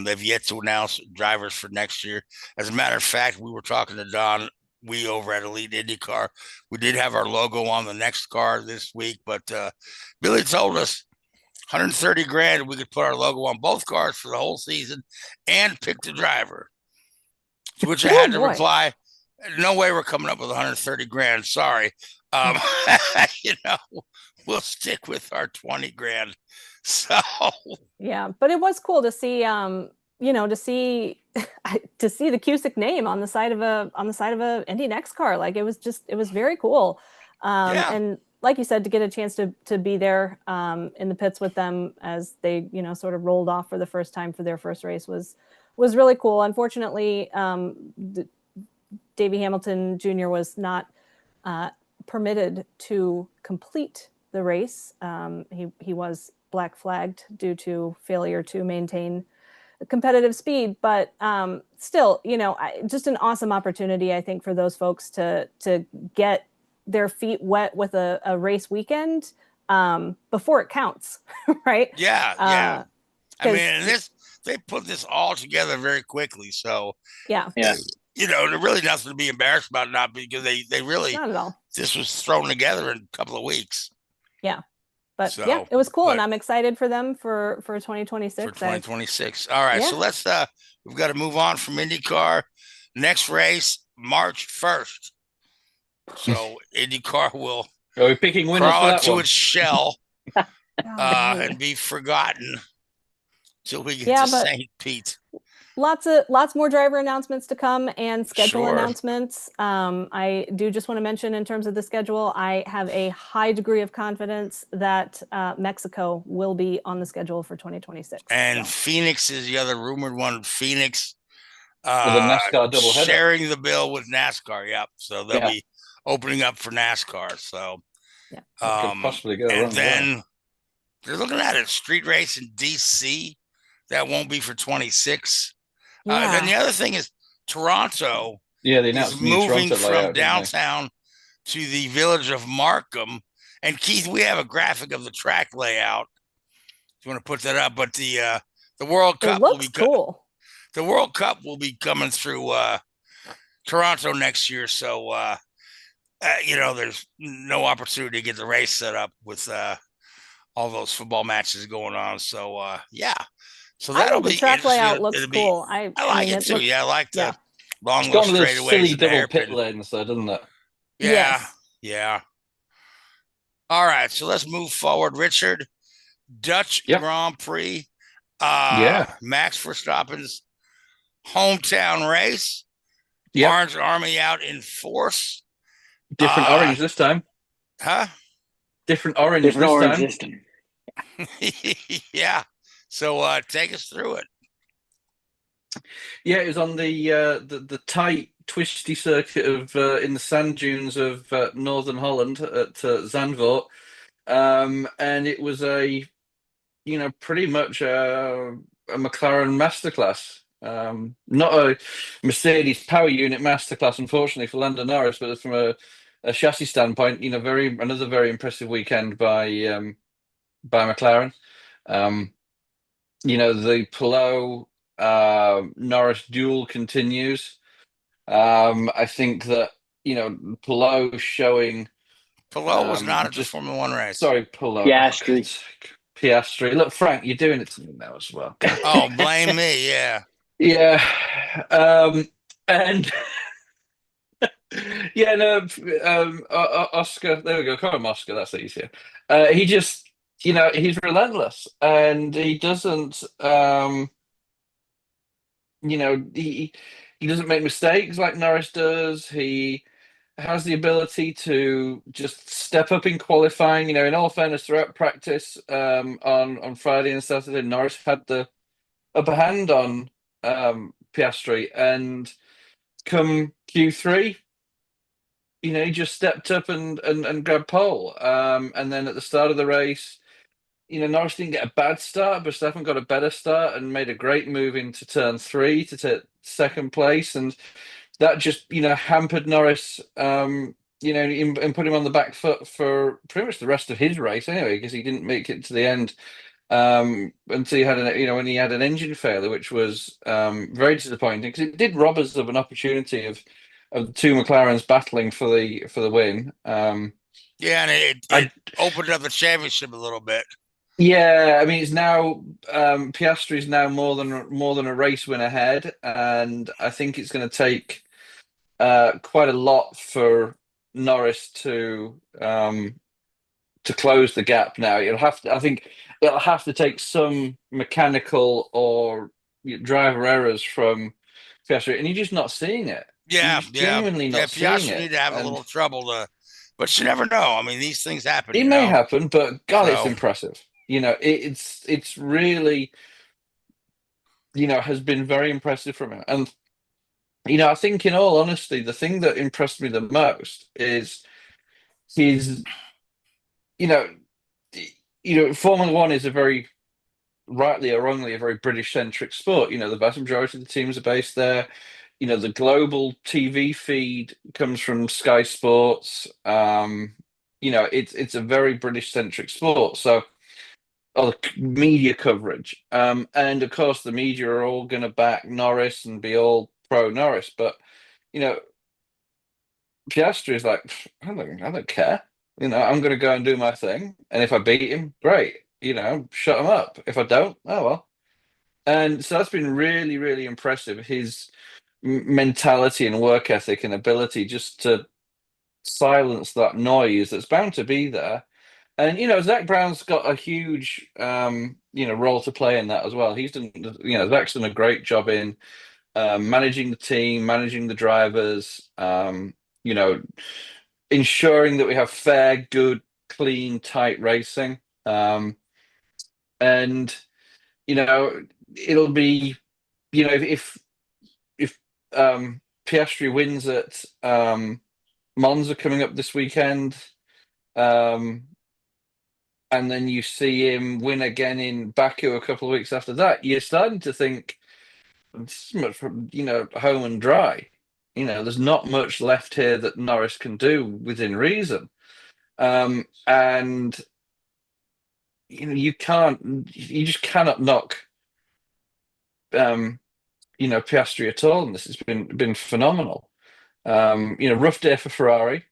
They've yet to announce drivers for next year. As a matter of fact, we were talking to Don, we over at Elite IndyCar. We did have our logo on the next car this week, but Billy told us $130,000 we could put our logo on both cars for the whole season and pick the driver. To which I had to reply, no way we're coming up with $130,000. Sorry. We'll stick with our $20,000. So yeah, but it was cool to see, to see the Cusick name on the side of a Indy Next car. Like it was very cool. And like you said, to get a chance to be there in the pits with them as they, sort of rolled off for the first time for their first race was really cool. Unfortunately, Davey Hamilton Jr. was not permitted to complete the race. He was black flagged due to failure to maintain competitive speed, but still, just an awesome opportunity, I think, for those folks to get their feet wet with a race weekend before it counts, right? Yeah. I mean, they put this all together very quickly. So there's really nothing to be embarrassed about, not because they really, not at all. This was thrown together in a couple of weeks. Yeah. But So, yeah, it was cool, but- and I'm excited for them for 2026. For 2026. All right, Yeah. so let's we've got to move on from IndyCar. Next race, March 1st. So IndyCar will Are we picking winners crawl for that into one? its shell and be forgotten till we get Yeah, to but- St. Pete. Lots more driver announcements to come and schedule Sure. announcements. I do just want to mention in terms of the schedule, I have a high degree of confidence that Mexico will be on the schedule for 2026. And Phoenix is the other rumored one. Phoenix With a NASCAR doubleheader. sharing the bill with NASCAR. Yep. So they'll Yeah. be opening up for NASCAR. So yeah. Could possibly go and wrong then they're looking at a street race in DC that won't be for 26. Then the other thing is Toronto Yeah, they is announced the new moving Toronto from layout, didn't they? downtown to the village of Markham. And Keith, we have a graphic of the track layout. If you want to put that up, but the World Cup will be cool. The World Cup will be coming through Toronto next year, so there's no opportunity to get the race set up with all those football matches going on. So yeah. So I that'll think the be track layout interesting. looks It'll be- cool. I like it too. I like the long It's little got one of those straightaways silly and the double pit hairpin. lanes, though, doesn't it? Yeah, yeah. All right, so let's move forward. Richard, Dutch Grand Prix. Max Verstappen's hometown race. Orange Army out in force. Different orange this time. Huh? Different orange this time. Yeah. So take us through it. Yeah, it was on the tight, twisty circuit of in the sand dunes of northern Holland at Zanvoort, and it was pretty much a McLaren masterclass. Not a Mercedes power unit masterclass, unfortunately, for Lando Norris, but from a chassis standpoint, another very impressive weekend by McLaren. The Palou Norris duel continues. I think that Palou showing Palou was not at the Formula One race. Sorry, Palou. Piastri. Look, Frank, you're doing it to me now as well. Oh, blame me. Yeah. Yeah. And yeah, no, Oscar, there we go. Call him Oscar, that's easier. He just, he's relentless, and he doesn't, he doesn't make mistakes like Norris does. He has the ability to just step up in qualifying. In all fairness, throughout practice on Friday and Saturday, Norris had the upper hand on Piastri, and come Q3, he just stepped up and grabbed pole. And then at the start of the race, Norris didn't get a bad start, but Verstappen got a better start and made a great move into turn 3 to take second place. And that just, hampered Norris, and put him on the back foot for pretty much the rest of his race anyway, because he didn't make it to the end until he had when he had an engine failure, which was very disappointing, because it did rob us of an opportunity of the two McLarens battling for the win. Yeah, and it opened up the championship a little bit. Yeah, I mean, it's now Piastri is now more than a race win ahead, and I think it's going to take quite a lot for Norris to close the gap. Now I think it'll have to take some mechanical or driver errors from Piastri, and you're just not seeing it. Yeah, genuinely not seeing Piastri it. need to have a little trouble but you never know. I mean, these things happen. It may happen, but God, it's So- impressive. It's really, has been very impressive from him. And, I think in all honesty, the thing that impressed me the most is his, Formula One is a very, rightly or wrongly, a very British-centric sport. The vast majority of the teams are based there. The global TV feed comes from Sky Sports. It's a very British-centric sport. So, the media coverage. And of course, the media are all going to back Norris and be all pro Norris. But, Piastri is like, I don't care. I'm going to go and do my thing. And if I beat him, great. Shut him up. If I don't, oh well. And so that's been really, really impressive. His mentality and work ethic and ability just to silence that noise that's bound to be there. And Zach Brown's got a huge role to play in that as well. He's done Zach's done a great job in managing the team, managing the drivers, ensuring that we have fair, good, clean, tight racing. And it'll be if Piastri wins at Monza coming up this weekend, and then you see him win again in Baku a couple of weeks after that, you're starting to think this is much home and dry. There's not much left here that Norris can do within reason. And you just cannot knock Piastri at all, and this has been phenomenal. Rough day for Ferrari,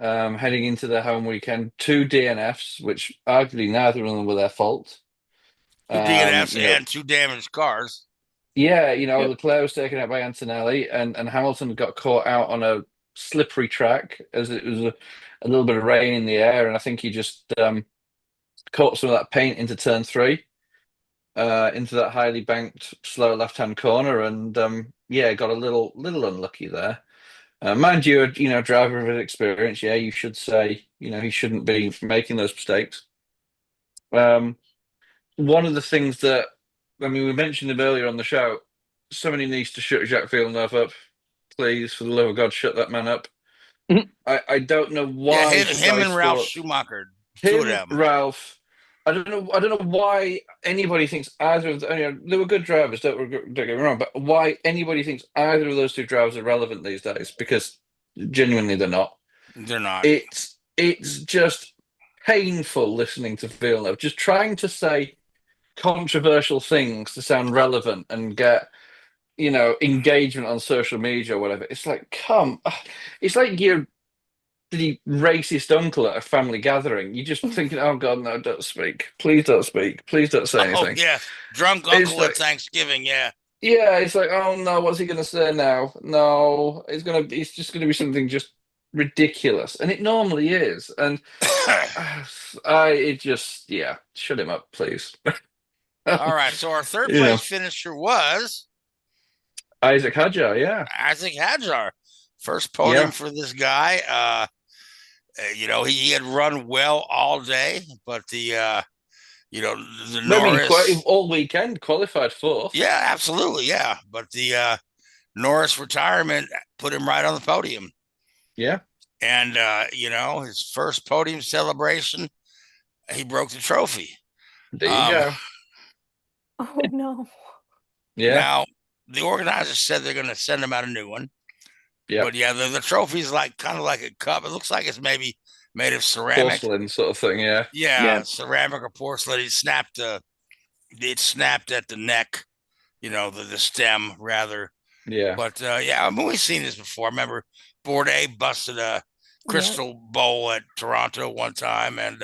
heading into their home weekend. 2 DNFs, which arguably neither of them were their fault. 2 DNFs and 2 damaged cars. Yeah, Leclerc was taken out by Antonelli, and Hamilton got caught out on a slippery track as it was a little bit of rain in the air, and I think he just caught some of that paint into turn 3, into that highly banked, slow left-hand corner, and got a little unlucky there. Mind you, driver of his experience, you should say, he shouldn't be making those mistakes. One of the things that, we mentioned him earlier on the show, somebody needs to shut Jacques Villeneuve up. Please, for the love of God, shut that man up. I don't know why. Yeah, him and Ralph Schumacher. Ralph. I don't know why anybody thinks either of them. They were good drivers, don't get me wrong, but why anybody thinks either of those 2 drivers are relevant these days? Because genuinely, they're not. They're not. It's just painful listening to Villeneuve, just trying to say controversial things to sound relevant and get engagement on social media or whatever. It's like, it's like you're the racist uncle at a family gathering. You're just thinking, oh God, no, don't speak. Please don't speak. Please don't say anything. Oh, yeah. Drunk uncle at Thanksgiving, yeah. Yeah, it's like, oh no, what's he gonna say now? No, it's just gonna be something just ridiculous. And it normally is. And shut him up, please. All right, so our third place finisher was Isaac Hadjar. Yeah, Isaac Hadjar, first podium for this guy. He had run well all day, but the Norris all weekend qualified 4th. Yeah, absolutely, yeah. But the Norris retirement put him right on the podium. Yeah, and his first podium celebration, he broke the trophy. There you go. Oh no. Yeah. Now the organizers said they're going to send him out a new one. Yeah. But the trophy's kind of like a cup. It looks like it's maybe made of ceramic, porcelain sort of thing. Yeah. Yeah. Ceramic or porcelain. It snapped at the neck. The stem rather. Yeah. But we've seen this before. I remember Bourdais busted a crystal bowl at Toronto one time, and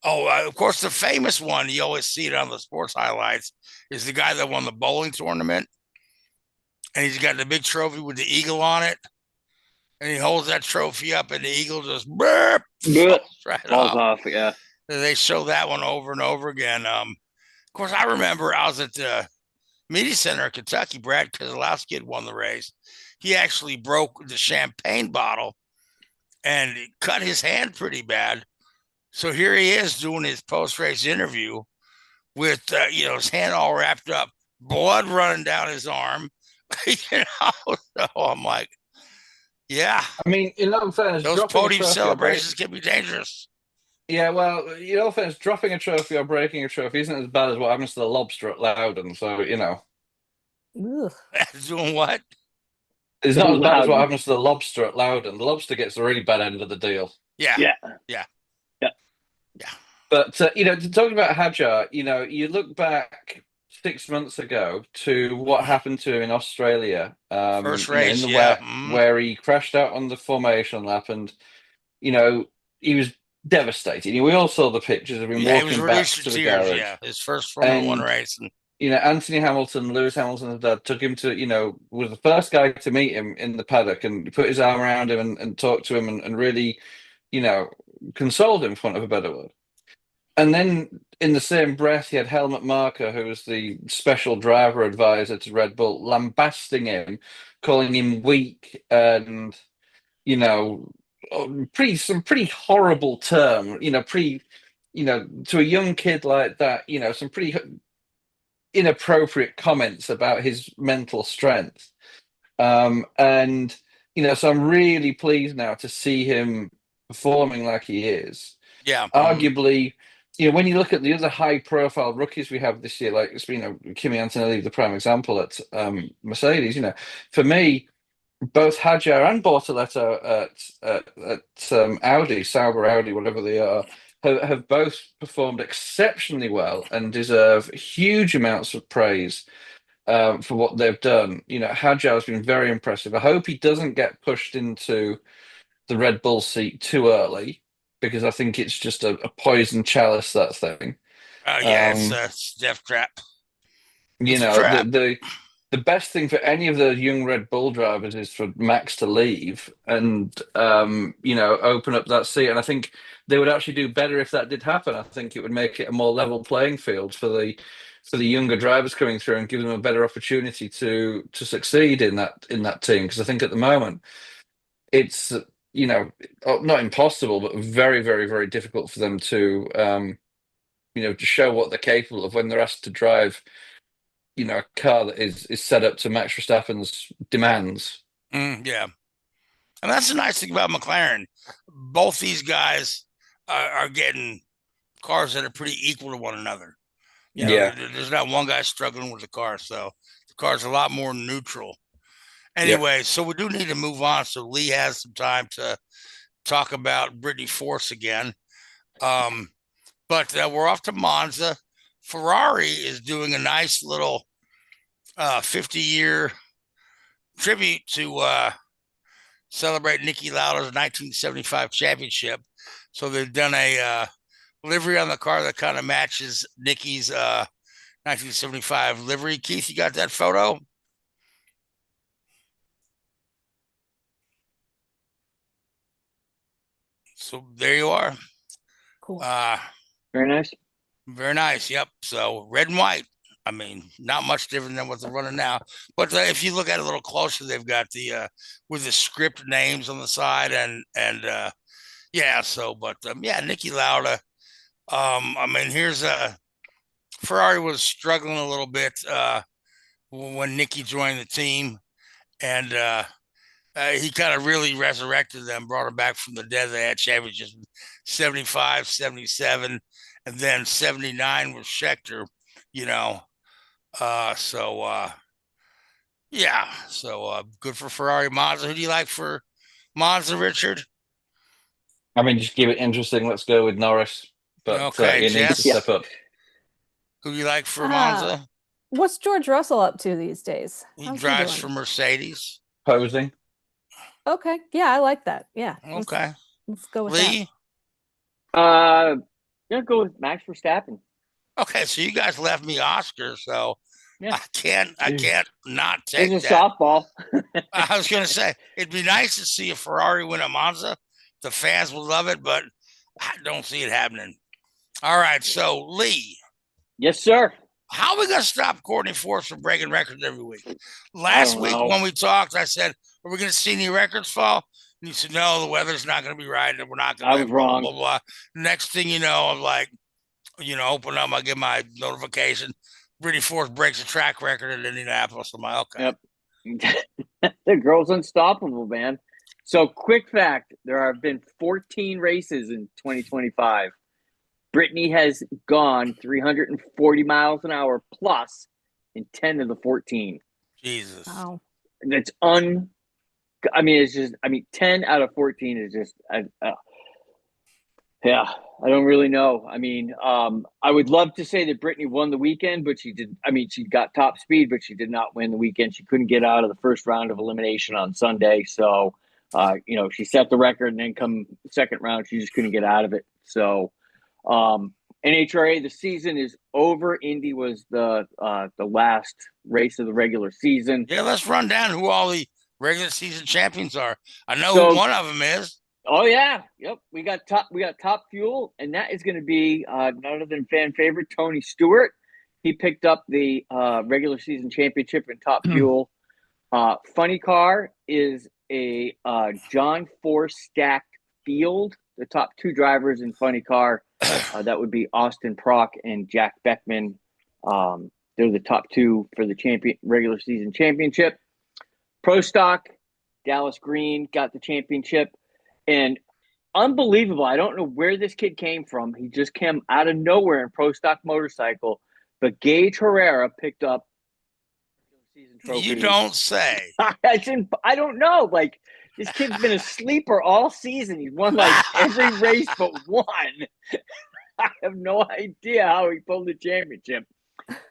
of course, the famous one, you always see it on the sports highlights, is the guy that won the bowling tournament. And he's got the big trophy with the eagle on it. And he holds that trophy up, and the eagle just burp, falls off. Yeah. They show that one over and over again. Of course, I remember I was at the Media Center in Kentucky. Brad Keselowski had won the race. He actually broke the champagne bottle and cut his hand pretty bad. So here he is doing his post-race interview with, his hand all wrapped up, blood running down his arm. So I'm like, yeah. I mean, in all fairness, those podium celebrations can be dangerous. Yeah, well, in all fairness, dropping a trophy or breaking a trophy isn't as bad as what happens to the lobster at Loudon. So, Doing what? It's not as bad as what happens to the lobster at Loudon. The lobster gets the really bad end of the deal. Yeah. But, talking about Hadjar, you look back 6 months ago to what happened to him in Australia. First race, where he crashed out on the formation lap and he was devastated. We all saw the pictures of him Yeah, he was walking back reduced to to the tears. garage. Yeah, his first Formula One And race. And Anthony Hamilton, Lewis Hamilton's dad, took him to, was the first guy to meet him in the paddock and put his arm around him and talked to him and really, consoled him, for want of a better word. And then in the same breath, he had Helmut Marko, who was the special driver advisor to Red Bull, lambasting him, calling him weak and, some pretty horrible term, to a young kid like that, some pretty inappropriate comments about his mental strength. So I'm really pleased now to see him performing like he is. Yeah. Arguably, when you look at the other high-profile rookies we have this year, like Kimi Antonelli, the prime example at Mercedes. For me, both Hadjar and Bortoletto at Audi, Sauber Audi, whatever they are, have both performed exceptionally well and deserve huge amounts of praise for what they've done. Hadjar has been very impressive. I hope he doesn't get pushed into the Red Bull seat too early, because I think it's just a poison chalice, that thing. It's a death trap. The best thing for any of the young Red Bull drivers is for Max to leave and open up that seat. And I think they would actually do better if that did happen. I think it would make it a more level playing field for the younger drivers coming through and give them a better opportunity to succeed in that team. Because I think at the moment it's not impossible, but very, very, very difficult for them to to show what they're capable of when they're asked to drive a car that is set up to Max Verstappen's demands. Yeah. And that's the nice thing about McLaren. Both these guys are getting cars that are pretty equal to one another. There's not one guy struggling with the car, so the car's a lot more neutral. Anyway, so we do need to move on so Lee has some time to talk about Brittany Force again. But we're off to Monza. Ferrari is doing a nice little 50-year tribute to celebrate Niki Lauda's 1975 championship. So they've done a livery on the car that kind of matches Niki's 1975 livery. Keith, you got that photo? So there you are. Cool. Very nice. Very nice. Yep. So red and white. I mean, not much different than what they're running now. But if you look at it a little closer, they've got the with the script names on the side and So, Niki Lauda. I mean, here's Ferrari was struggling a little bit when Niki joined the team, and he kind of really resurrected them, brought them back from the dead. They had championships in 75, 77, and then 79 with Scheckter, So good for Ferrari. Monza. Who do you like for Monza, Richard? I mean, just keep it interesting. Let's go with Norris. But okay, he needs to step up. Who do you like for Monza? What's George Russell up to these days? He drives for Mercedes. Posing. Okay. Yeah, I like that. Yeah. Okay. Let's go with Lee? I'm going to go with Max Verstappen. Okay, so you guys left me Oscar, so yeah. I can't not take it's a that. softball. I was going to say, it'd be nice to see a Ferrari win at Monza. The fans would love it, but I don't see it happening. All right, so Lee. Yes, sir. How are we going to stop Courtney Force from breaking records every week? Last week when we talked, I said, are we going to see any records fall? And you said, no, the weather's not going to be right, and we're not going to. I was wrong. Blah, blah, blah. Next thing you know, I'm like, open up, I get my notification. Brittany Force breaks a track record at Indianapolis. I'm like, okay. Yep. The girl's unstoppable, man. So, quick fact, there have been 14 races in 2025. Brittany has gone 340 miles an hour plus in 10 of the 14. Jesus. Wow. That's 10 out of 14 is just, yeah, I don't really know. I mean, I would love to say that Brittany won the weekend, but she did. I mean, she got top speed, but she did not win the weekend. She couldn't get out of the first round of elimination on Sunday. So, She set the record, and then come second round, she just couldn't get out of it. So, NHRA, the season is over. Indy was the last race of the regular season. Yeah, let's run down who all the regular season champions are. I know who one of them is. Oh yeah, yep. We got Top Fuel, and that is going to be none other than fan favorite Tony Stewart. He picked up the regular season championship in Top Fuel. Funny Car is a John Force stacked field. The top two drivers in Funny Car, that would be Austin Prock and Jack Beckman. They're the top two for the regular season championship. Pro Stock, Dallas Green got the championship. And unbelievable, I don't know where this kid came from. He just came out of nowhere in Pro Stock Motorcycle. But Gage Herrera picked up season trophy. You don't say. I don't know. Like, this kid's been a sleeper all season. He's won like every race but one. I have no idea how he pulled the championship.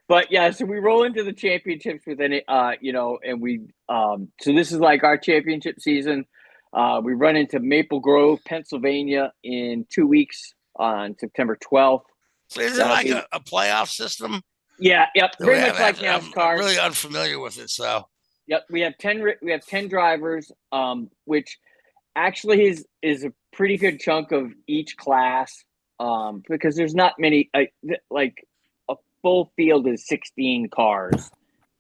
But yeah, so we roll into the championships with any, and we, so this is like our championship season. We run into Maple Grove, Pennsylvania in 2 weeks on September 12th. So is it like a playoff system? Yeah, yep, very much like NASCAR. I'm really unfamiliar with it, so. Yep, we have 10 drivers, which actually is a pretty good chunk of each class, because there's not many, like a full field is 16 cars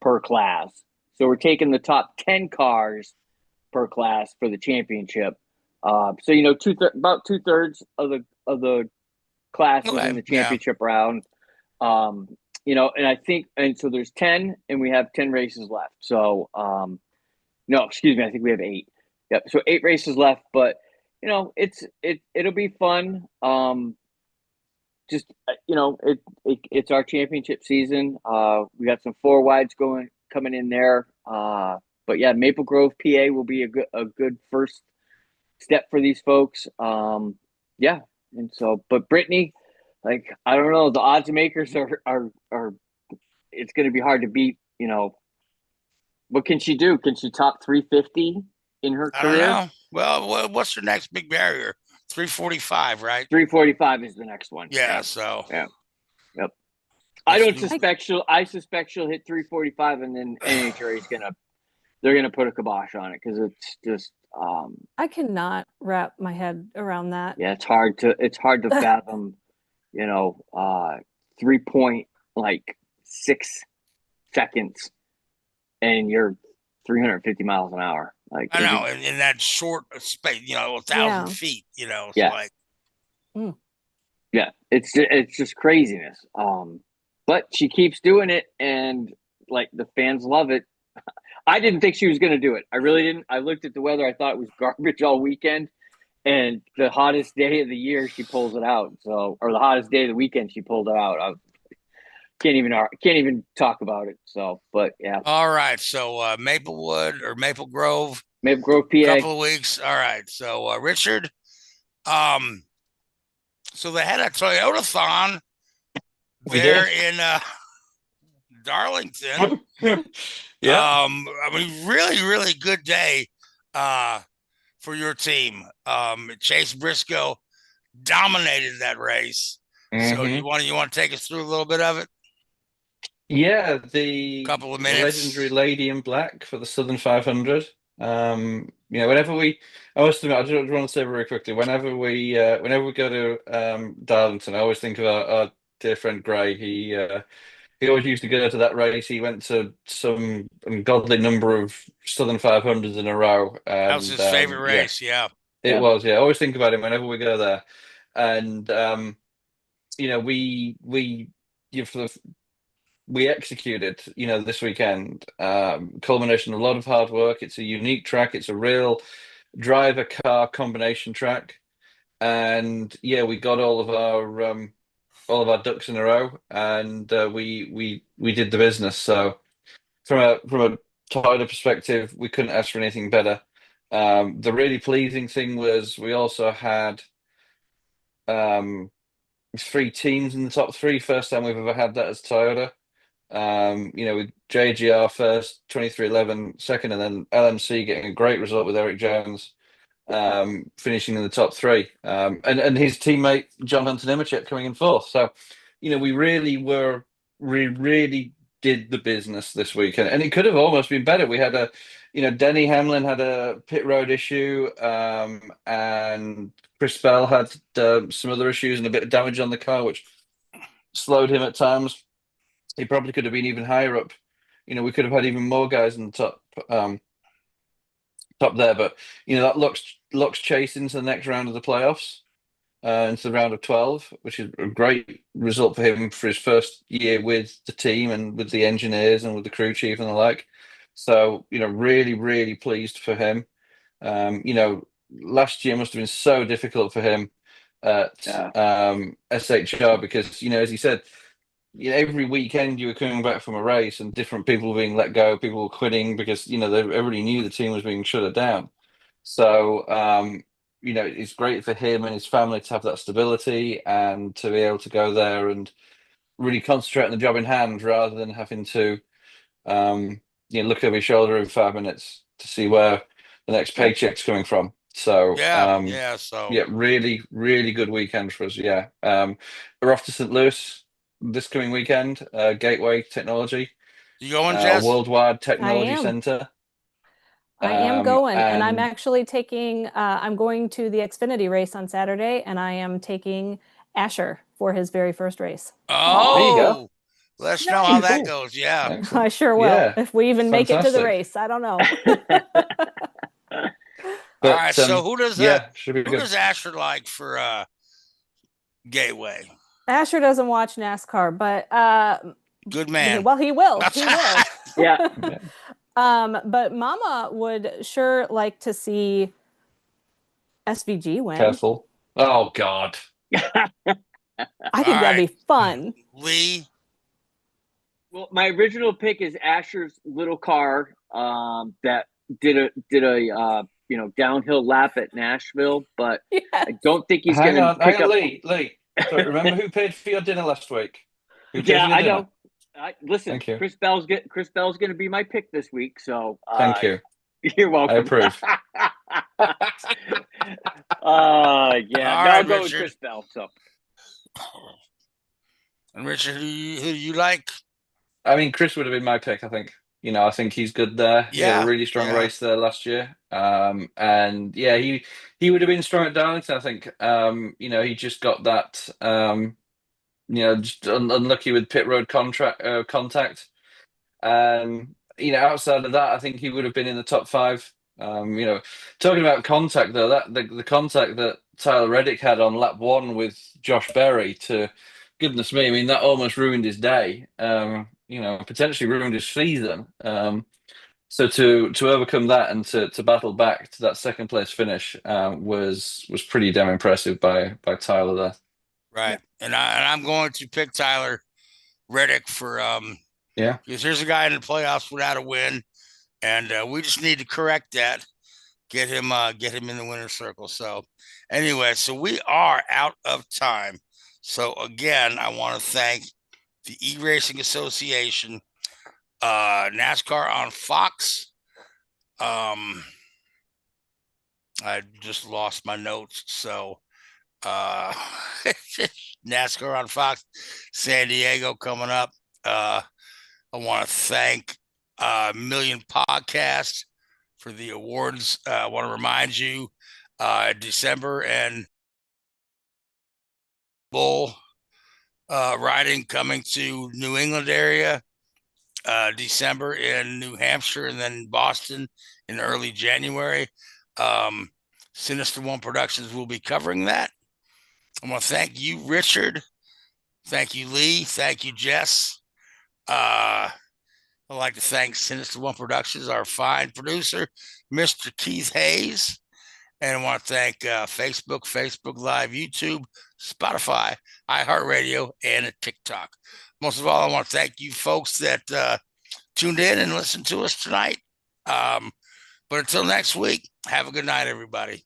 per class. So we're taking the top 10 cars per class for the championship. So about 2/3 of the classes in the championship round. And I think, and so there's 10, and we have 10 races left. So, no, excuse me, I think we have 8. Yep. So 8 races left, but it'll be fun. It's our championship season. We got some 4 wides coming in there. But yeah, Maple Grove, PA will be a good first step for these folks. Yeah. And so, but Brittany, like, I don't know, the odds makers are it's going to be hard to beat. What can she do? Can she top 350 in her career? I don't know. Well, what's her next big barrier? 345, right? 345 is the next one. Yeah. So. Yeah. Yep. I suspect she'll hit 345, and then NHRA they're gonna put a kibosh on it, because it's just. I cannot wrap my head around that. Yeah, it's hard to fathom. 3.6 seconds, and you're 350 miles an hour. Like, I know, in that short space, 1,000 feet. It's like. Yeah, it's just craziness. But she keeps doing it, and like the fans love it. I didn't think she was going to do it. I really didn't. I looked at the weather. I thought it was garbage all weekend, and the hottest day of the year, she pulls it out. So, or the hottest day of the weekend, she pulled it out. I can't even talk about it. So, but yeah. All right. So Maplewood or Maple Grove, PA. Couple of weeks. All right. So Richard, so they had a Toyota-thon there in Darlington. Yeah. Really, really good day for your team. Chase Briscoe dominated that race. Mm-hmm. So you want to take us through a little bit of it? Yeah, the couple of minutes. Legendary Lady in Black for the Southern 500. Whenever I just want to say very quickly, whenever we go to Darlington, I always think of our dear friend Gray. He always used to go to that race. He went to some ungodly number of Southern 500s in a row. That was his favorite race. Yeah. It was. Yeah, I always think about him whenever we go there, and we executed, this weekend. Culmination of a lot of hard work. It's a unique track. It's a real driver-car combination track, and we got all of our ducks in a row, and we did the business. So from a Toyota perspective, we couldn't ask for anything better. The really pleasing thing was we also had 3 teams in the top 3. First time we've ever had that as Toyota. With JGR first, 2311 second, and then LMC getting a great result with Eric Jones. finishing in the top 3, and his teammate John Emmit coming in 4th. So, we really did the business this weekend, and it could have almost been better. We had Denny Hamlin had a pit road issue, and Chris Bell had some other issues and a bit of damage on the car, which slowed him at times. He probably could have been even higher up. We could have had even more guys in the top there, but that locks Chase into the next round of the playoffs, into the round of 12, which is a great result for him for his first year with the team and with the engineers and with the crew chief and the like. So, really, really pleased for him. Last year must have been so difficult for him at SHR because, as he said, every weekend you were coming back from a race and different people were being let go, people were quitting because, everybody knew the team was being shut down. So, it's great for him and his family to have that stability and to be able to go there and really concentrate on the job in hand rather than having to, look over his shoulder in 5 minutes to see where the next paycheck's coming from. So, really, really good weekend for us. Yeah. We're off to St. Louis this coming weekend, Gateway Technology. You going, Jess? Worldwide Technology Center. I am going, and I'm actually taking, I'm going to the Xfinity race on Saturday, and I am taking Asher for his very first race. Oh, there you go. Let's know how that goes. Yeah. Excellent. I sure will. Yeah. If we even make it to the Fantastic. race, I don't know. All right. So who does should be who good. does Asher like for Gateway? Asher doesn't watch NASCAR, but Good man. well, he will. He will. Yeah. But Mama would sure like to see SVG win. Careful. Oh, God. I think that'd be fun. Lee. Well, my original pick is Asher's little car that did a downhill lap at Nashville, but I don't think he's going to pick up. Lee. So remember who paid for your dinner last week? Who paid for Yeah, your I dinner? know. Listen, Thank you. Chris Bell's going to be my pick this week. So Thank you. You're welcome. I approve. I'll right, go with Richard. Chris Bell. So. And Richard, who do you like? I mean, Chris would have been my pick, I think. I think he's good there. He had a really strong race there last year. And yeah, he would have been strong at Darlington, I think. He just got that, just unlucky with pit road contact. Outside of that, I think he would have been in the top 5. Talking about contact, though, the contact that Tyler Reddick had on lap 1 with Josh Berry, to goodness me, I mean, that almost ruined his day. Potentially ruined his season. So to overcome that and to battle back to that second place finish was pretty damn impressive by Tyler there. Right, and I'm going to pick Tyler Reddick for because there's a guy in the playoffs without a win, and we just need to correct that, get him in the winner's circle. So anyway, so we are out of time. So again, I want to thank the eRacing Association, NASCAR on Fox. I just lost my notes. So NASCAR on Fox, San Diego coming up. I want to thank Million Podcast for the awards. I want to remind you, December and Bull riding coming to New England area, December in New Hampshire, and then Boston in early January. Sinister One Productions will be covering that. I want to thank you, Richard. Thank you, Lee. Thank you, Jess. I'd like to thank Sinister One Productions, our fine producer, Mr. Keith Hayes. And I want to thank Facebook Live, YouTube, Spotify, iHeartRadio, and TikTok. Most of all, I want to thank you folks that tuned in and listened to us tonight. But until next week, have a good night, everybody.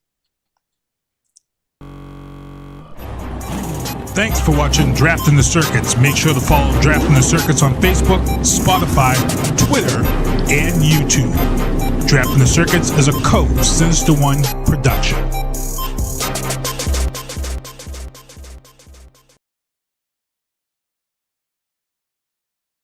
Thanks for watching Drafting the Circuits. Make sure to follow Drafting the Circuits on Facebook, Spotify, Twitter, and YouTube. Drafting the Circuits is a Code Sinister One production.